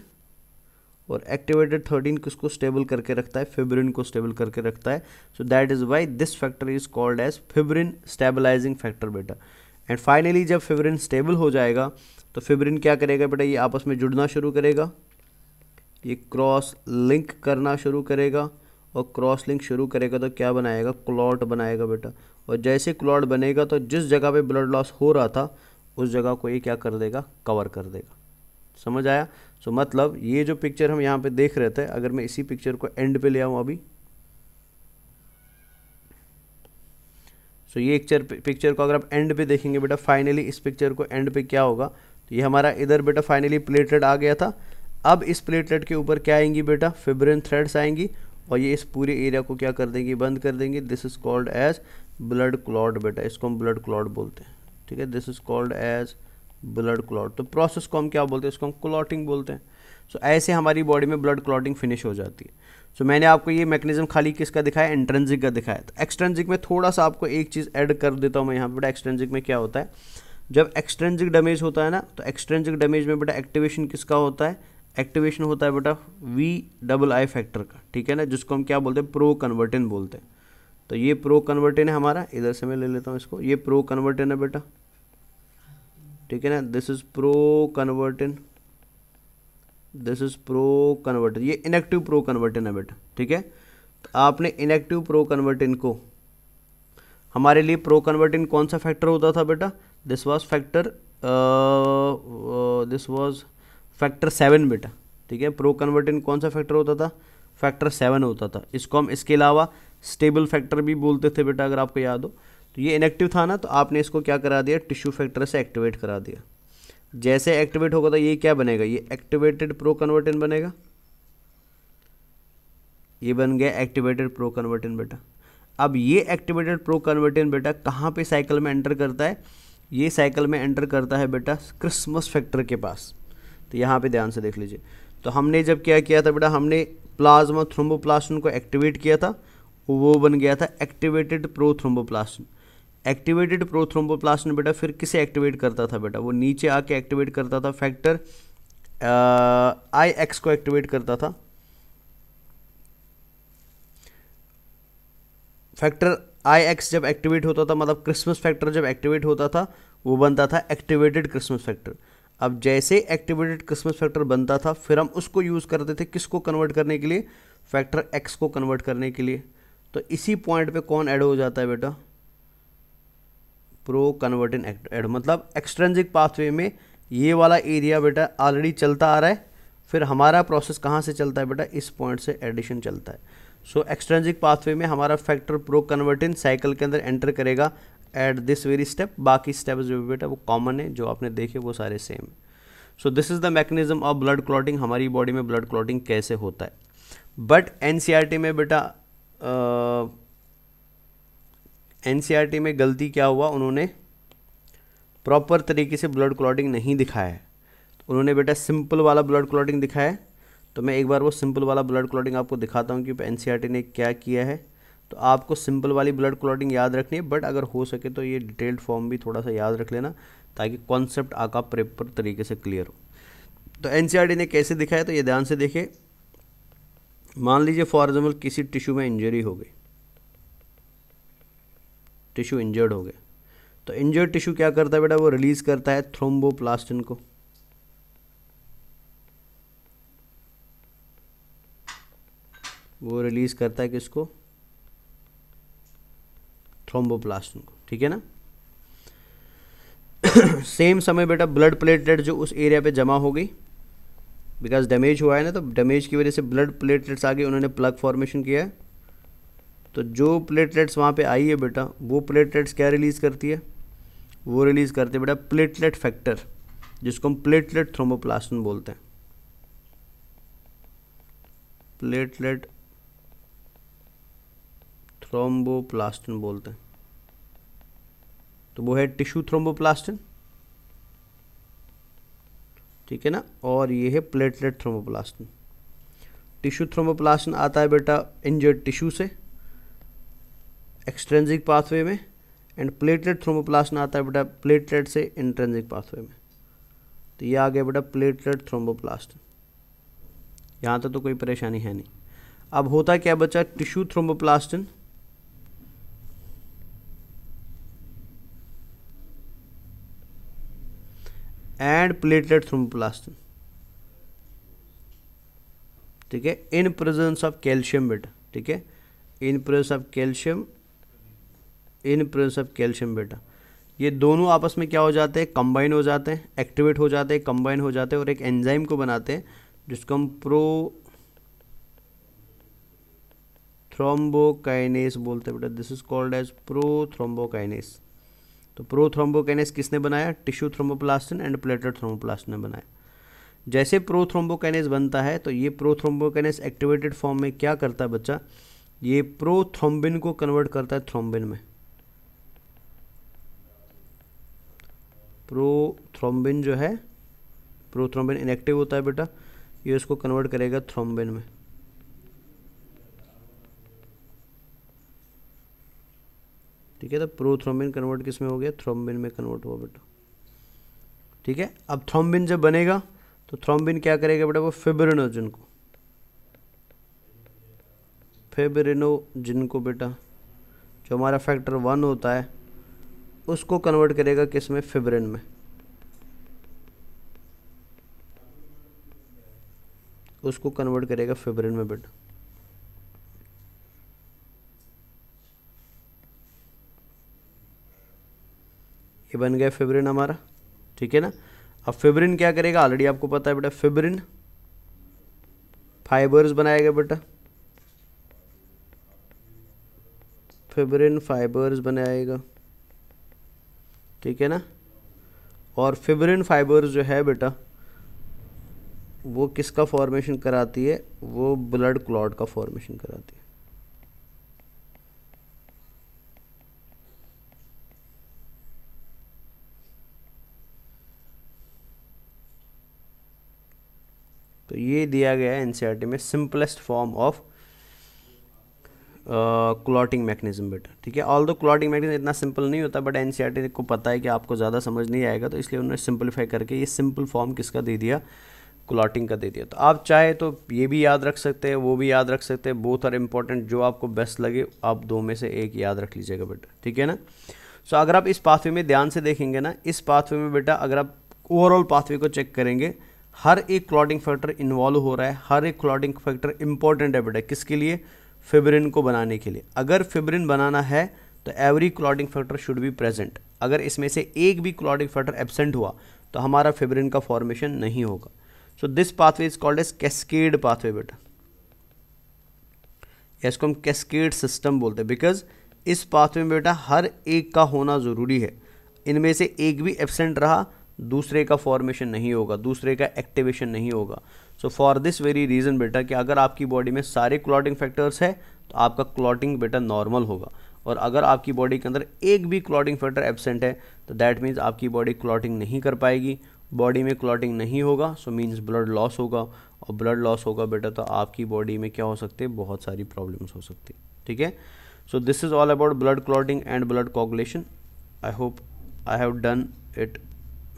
और एक्टिवेटेड 13 किसको स्टेबल करके रखता है? फिब्रिन को स्टेबल करके रखता है। So that is why this factor is called as fibrin stabilising factor बेटा। एंड फाइनली जब फिब्रिन स्टेबल हो जाएगा, तो फिब्रिन क्या करेगा बेटा? ये आपस में जुड़ना शुरू करेगा, ये क्रॉस लिंक करना शुरू करेगा। और क्रॉस लिंक शुरू करेगा तो क्या बनाएगा? क्लॉट बनाएगा बेटा। और जैसे क्लॉट बनेगा, तो जिस जगह पे ब्लड लॉस हो रहा था, उस जगह को ये क्या कर देगा? कवर कर देगा। समझ आया? सो मतलब ये जो पिक्चर हम यहाँ पे देख रहे थे, अगर मैं इसी पिक्चर को एंड पे ले आऊँ अभी, सो ये पिक्चर को अगर आप एंड पे देखेंगे बेटा, फाइनली इस पिक्चर को एंड पे क्या होगा? तो ये हमारा इधर बेटा फाइनली प्लेटलेट आ गया था। अब इस प्लेटलेट के ऊपर क्या आएंगी बेटा? फिब्रिन थ्रेड्स आएंगी, और ये इस पूरे एरिया को क्या कर देंगी? बंद कर देंगे। This is called as blood clot बेटा, इसको हम ब्लड क्लॉट बोलते हैं, ठीक है। This is called as blood clot. तो प्रोसेस को हम क्या बोलते हैं? इसको हम क्लॉटिंग बोलते हैं। सो ऐसे हमारी बॉडी में ब्लड क्लॉटिंग फिनिश हो जाती है। सो मैंने आपको ये मैकेनिज्म खाली किसका दिखाया? इंट्रिंसिक का दिखाया। तो एक्सट्रिंसिक में थोड़ा सा आपको एक चीज़ ऐड कर देता हूँ मैं यहाँ पर। एक्सट्रिंसिक में क्या होता है? जब एक्सट्रेंसिक डैमेज होता है ना, तो एक्सट्रेंसिक डैमेज में बेटा एक्टिवेशन किसका होता है, एक्टिवेशन होता है बेटा VII फैक्टर का, ठीक है ना, जिसको हम क्या बोलते हैं, प्रो कन्वर्टिन बोलते हैं। तो ये प्रो कन्वर्टिन है हमारा, इधर से मैं ले लेता हूँ इसको, ये प्रो कन्वर्टिन है बेटा, ठीक है ना, this is proconvertin, this is proconvertin, ये इनएक्टिव प्रो कन्वर्टिन है बेटा, ठीक है। तो आपने इनएक्टिव प्रो कन्वर्टिन को, हमारे लिए प्रो कन्वर्टिन कौन सा फैक्टर होता था बेटा, दिस वाज फैक्टर 7 बेटा, ठीक है। प्रो कन्वर्टिन कौन सा फैक्टर होता था, फैक्टर 7 होता था। इसको हम इसके अलावा स्टेबल फैक्टर भी बोलते थे बेटा, अगर आपको याद हो। तो ये इनएक्टिव था ना, तो आपने इसको क्या करा दिया, टिश्यू फैक्टर से एक्टिवेट करा दिया। जैसे एक्टिवेट होगा तो ये क्या बनेगा, ये एक्टिवेटेड प्रो कन्वर्टिन बनेगा, ये बन गया एक्टिवेटेड प्रो कन्वर्टिन बेटा। अब ये एक्टिवेटेड प्रो कन्वर्टिन बेटा कहाँ पे साइकिल में एंटर करता है, ये साइकिल में एंटर करता है बेटा क्रिसमस फैक्टर के पास। तो यहाँ पे ध्यान से देख लीजिए, तो हमने जब क्या किया था बेटा, हमने प्लाज्मा थ्रोम्बोप्लास्टिन को एक्टिवेट किया था, वो बन गया था activated pro thromboplastin. Activated pro thromboplastin बेटा फिर किसे एक्टिवेट करता था बेटा, वो नीचे आके एक्टिवेट करता था फैक्टर IX को एक्टिवेट करता था। फैक्टर IX जब एक्टिवेट होता था, मतलब क्रिसमस फैक्टर जब एक्टिवेट होता था, वो बनता था एक्टिवेटेड क्रिसमस फैक्टर। अब जैसे एक्टिवेटेड क्रिसमस फैक्टर बनता था, फिर हम उसको यूज़ करते थे किसको कन्वर्ट करने के लिए, फैक्टर X को कन्वर्ट करने के लिए। तो इसी पॉइंट पे कौन ऐड हो जाता है बेटा, प्रो कन्वर्टिन ऐड, मतलब एक्सट्रेंसिक पाथवे में ये वाला एरिया बेटा ऑलरेडी चलता आ रहा है, फिर हमारा प्रोसेस कहाँ से चलता है बेटा, इस पॉइंट से एडिशन चलता है। सो एक्सट्रेंसिक पाथवे में हमारा फैक्टर प्रो कन्वर्टिन साइकिल के अंदर एंटर करेगा एट दिस वेरी स्टेप। बाकी स्टेप्स जो बेटा वो कॉमन है, जो आपने देखे वो सारे सेम है। So this is the mechanism of blood clotting, हमारी बॉडी में ब्लड क्लॉटिंग कैसे होता है। बट NCERT में बेटा NCERT में गलती क्या हुआ, उन्होंने प्रॉपर तरीके से ब्लड क्लॉटिंग नहीं दिखाया है। उन्होंने बेटा सिंपल वाला ब्लड क्लॉटिंग दिखाया है। तो मैं एक बार वो सिंपल वाला ब्लड क्लॉटिंग आपको दिखाता हूँ कि NCERT ने क्या किया है। तो आपको सिंपल वाली ब्लड क्लॉटिंग याद रखनी है, बट अगर हो सके तो ये डिटेल्ड फॉर्म भी थोड़ा सा याद रख लेना, ताकि कॉन्सेप्ट आपका प्रॉपर तरीके से क्लियर हो। तो NCERT ने कैसे दिखाया, तो ये ध्यान से देखे। मान लीजिए फॉर एग्जाम्पल किसी टिश्यू में इंजरी हो गई, टिश्यू इंजर्ड हो गया, तो इंजर्ड टिश्यू क्या करता है बेटा, वो रिलीज करता है थ्रोम्बोप्लास्टिन को। वो रिलीज करता है किसको, थ्रोम्बोप्लास्टिन को, ठीक है ना। सेम समय बेटा ब्लड प्लेटलेट जो उस एरिया पे जमा हो गई, बिकॉज डैमेज हुआ है ना, तो डैमेज की वजह से ब्लड प्लेटलेट्स आ गए, उन्होंने प्लग फॉर्मेशन किया है। तो जो प्लेटलेट्स वहाँ पे आई है बेटा, वो प्लेटलेट्स क्या रिलीज़ करती है, वो रिलीज़ करते हैं बेटा प्लेटलेट फैक्टर, जिसको हम प्लेटलेट थ्रोम्बोप्लास्टिन बोलते हैं। प्लेटलेट थ्रोम्बोप्लास्टिन बोलते हैं। तो वो है टिश्यू थ्रोम्बोप्लास्टिन, ठीक है ना, और ये है प्लेटलेट थ्रोम्बोप्लास्टिन। टिश्यू थ्रोम्बोप्लास्टिन आता है बेटा इंजर्ड टिश्यू से एक्सट्रेंसिक पाथवे में, एंड प्लेटलेट थ्रोम्बोप्लास्टिन आता है बेटा प्लेटलेट से इंट्रेंसिक पाथवे में। तो ये आ गया बेटा प्लेटलेट थ्रोम्बोप्लास्टिन। यहाँ तक तो कोई परेशानी है नहीं। अब होता क्या बच्चा, tissue thromboplastin and platelet thromboplastin, ठीक है, इन प्रेजेंस ऑफ कैल्शियम बेटा, ठीक है, in presence of calcium, in presence of calcium बेटा, ये दोनों आपस में क्या हो जाते हैं, कंबाइन हो जाते हैं, एक्टिवेट हो जाते हैं, कंबाइन हो जाते हैं, और एक एंजाइम को बनाते हैं जिसको हम प्रो थ्रोम्बोकाइनेस बोलते हैं बेटा। This is called as pro thrombokinase. तो प्रो थ्रोम्बोकाइनेस किसने बनाया, tissue thromboplastin and platelet thromboplastin ने बनाया। जैसे प्रो थ्रोम्बोकाइनेस बनता है, तो ये प्रो थ्रोम्बोकाइनेस एक्टिवेटेड फॉर्म में क्या करता है बच्चा, ये प्रोथ्रोम्बिन को कन्वर्ट करता है थ्रोम्बिन में। प्रोथ्रोम्बिन जो है, प्रोथ्रोम्बिन इनएक्टिव होता है बेटा, ये उसको कन्वर्ट करेगा थ्रोम्बिन में, ठीक है। तो प्रोथ्रोम्बिन कन्वर्ट किस में हो गया, थ्रोम्बिन में कन्वर्ट हुआ बेटा। ठीक है। अब थ्रोम्बिन जब बनेगा तो थ्रोम्बिन क्या करेगा बेटा, वो फिब्रिनोजन को बेटा जो हमारा फैक्टर 1 होता है उसको कन्वर्ट करेगा किस में, फिब्रिन में। उसको कन्वर्ट करेगा फिब्रिन में बेटा। ये बन गया फिब्रिन हमारा, ठीक है ना। अब फिब्रिन क्या करेगा, ऑलरेडी आपको पता है बेटा, फिब्रिन फाइबर्स बनाएगा बेटा, फिब्रिन फाइबर्स बनाएगा, ठीक है ना। और फिब्रिन फाइबर्स जो है बेटा वो किसका फॉर्मेशन कराती है, वो ब्लड क्लॉट का फॉर्मेशन कराती है। तो ये दिया गया है एनसीईआरटी में simplest form of clotting mechanism बेटा, ठीक है। ऑल दो क्लॉटिंग मैकेनिज्म इतना सिंपल नहीं होता, बट एनसीईआरटी को पता है कि आपको ज़्यादा समझ नहीं आएगा, तो इसलिए उन्होंने सिंपलीफाई करके ये सिंपल फॉर्म किसका दे दिया, क्लॉटिंग का दे दिया। तो आप चाहे तो ये भी याद रख सकते हैं, वो भी याद रख सकते हैं, बोथ आर इंपॉर्टेंट, जो आपको बेस्ट लगे आप दो में से एक याद रख लीजिएगा बेटा, ठीक है ना। सो अगर आप इस पाथवे में ध्यान से देखेंगे ना, इस पाथवे में बेटा अगर आप ओवरऑल पाथवे को चेक करेंगे, हर एक क्लॉटिंग फैक्टर इन्वॉल्व हो रहा है, हर एक क्लॉटिंग फैक्टर इंपॉर्टेंट है बेटा, किसके लिए, फिब्रिन को बनाने के लिए। अगर फिब्रिन बनाना है तो every clotting factor should be present. अगर इसमें से एक भी क्लॉटिंग फैक्टर एब्सेंट हुआ तो हमारा फिब्रिन का फॉर्मेशन नहीं होगा। So this pathway is called as cascade pathway बेटा, इसको हम कैस्केड सिस्टम बोलते हैं, बिकॉज इस पाथवे में बेटा हर एक का होना ज़रूरी है। इनमें से एक भी एब्सेंट रहा दूसरे का फॉर्मेशन नहीं होगा, दूसरे का एक्टिवेशन नहीं होगा। So for this very reason बेटा कि अगर आपकी बॉडी में सारे क्लॉटिंग फैक्टर्स है तो आपका क्लॉटिंग बेटा नॉर्मल होगा, और अगर आपकी बॉडी के अंदर एक भी क्लॉटिंग फैक्टर एब्सेंट है तो दैट मीन्स आपकी बॉडी क्लॉटिंग नहीं कर पाएगी। बॉडी में क्लॉटिंग नहीं होगा सो मीन्स ब्लड लॉस होगा, और ब्लड लॉस होगा बेटा तो आपकी बॉडी में क्या हो सकते हैं, बहुत सारी प्रॉब्लम्स हो सकती है, ठीक है। So this is all about blood clotting and blood coagulation. I hope I have done it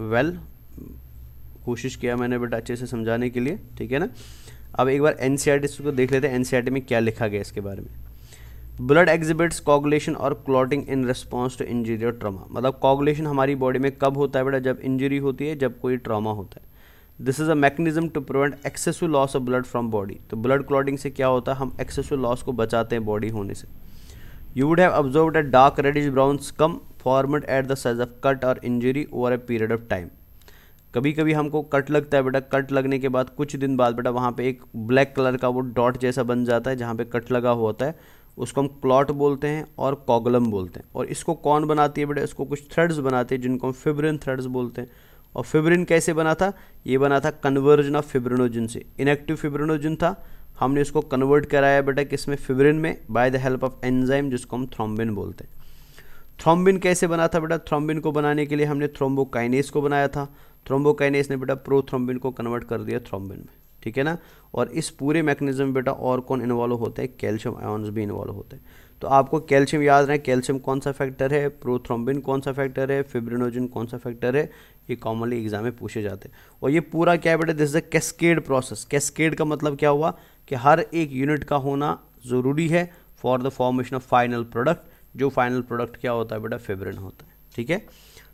well. कोशिश किया मैंने बेटा अच्छे से समझाने के लिए, ठीक है ना। अब एक बार एनसीईआरटी को देख लेते हैं, एनसीईआरटी में क्या लिखा गया इसके बारे में। ब्लड एग्जिबिट्स कोगुलेशन और clotting in response to injury और ट्रॉमा। मतलब कोगुलेशन हमारी बॉडी में कब होता है बेटा, जब इंजरी होती है, जब कोई ट्रॉमा होता है। This is a mechanism to prevent excessive loss of blood from body. तो ब्लड क्लॉटिंग से क्या होता है, हम एक्सेसिव लॉस को बचाते हैं बॉडी होने से। You would have observed a dark reddish brown scum formed at the size of cut और injury over a period of time. कभी कभी हमको कट लगता है बेटा, कट लगने के बाद कुछ दिन बाद बेटा वहाँ पे एक ब्लैक कलर का वो डॉट जैसा बन जाता है जहाँ पे कट लगा हुआ होता है, उसको हम क्लॉट बोलते हैं और कोगुलम बोलते हैं। और इसको कौन बनाती है बेटा, इसको कुछ थ्रेड्स बनाते हैं जिनको हम फिब्रिन थ्रेड्स बोलते हैं। और फिब्रिन कैसे बना था, ये बना था कन्वर्जन ऑफ फिब्रिनोजन से। इनएक्टिव फिब्रिनोजन था, हमने इसको कन्वर्ट कराया बेटा किसमें, फिब्रिन में, by the help of enzyme जिसको हम थ्रोम्बिन बोलते हैं। थ्रोम्बिन कैसे बना था बेटा, थ्रोम्बिन को बनाने के लिए हमने थ्रोम्बोकाइनेस को बनाया था। थ्रोम्बोकाइनेस ने बेटा प्रोथ्रोम्बिन को कन्वर्ट कर दिया थ्रोम्बिन में, ठीक है ना। और इस पूरे मैकेनिज्म में बेटा और कौन इन्वॉल्व होते हैं, कैल्शियम आयन्स भी इन्वॉल्व होते हैं। तो आपको कैल्शियम याद रहे, कैल्शियम कौन सा फैक्टर है, प्रोथ्रोम्बिन कौन सा फैक्टर है, फिब्रिनोजन कौन सा फैक्टर है, ये कॉमनली एग्जाम में पूछे जाते हैं। और ये पूरा क्या है बेटा, this is a cascade process. Cascade का मतलब क्या हुआ कि हर एक यूनिट का होना ज़रूरी है for the formation of final product. जो फाइनल प्रोडक्ट क्या होता है बेटा, फिब्रिन होता है, ठीक है।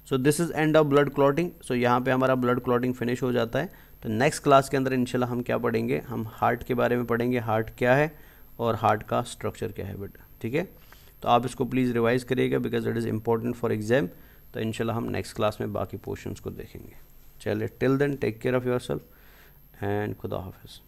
So this is end of blood clotting. सो यहाँ पे हमारा ब्लड क्लॉटिंग फिनिश हो जाता है। तो नेक्स्ट क्लास के अंदर इंशाल्लाह हम क्या पढ़ेंगे, हम हार्ट के बारे में पढ़ेंगे, हार्ट क्या है और हार्ट का स्ट्रक्चर क्या है बेटा, ठीक है। तो आप इसको प्लीज़ रिवाइज करिएगा because it is important for exam. तो इंशाल्लाह हम नेक्स्ट क्लास में बाकी पोर्शंस को देखेंगे। चलिए till then take care of yourself and खुदा हाफिज़।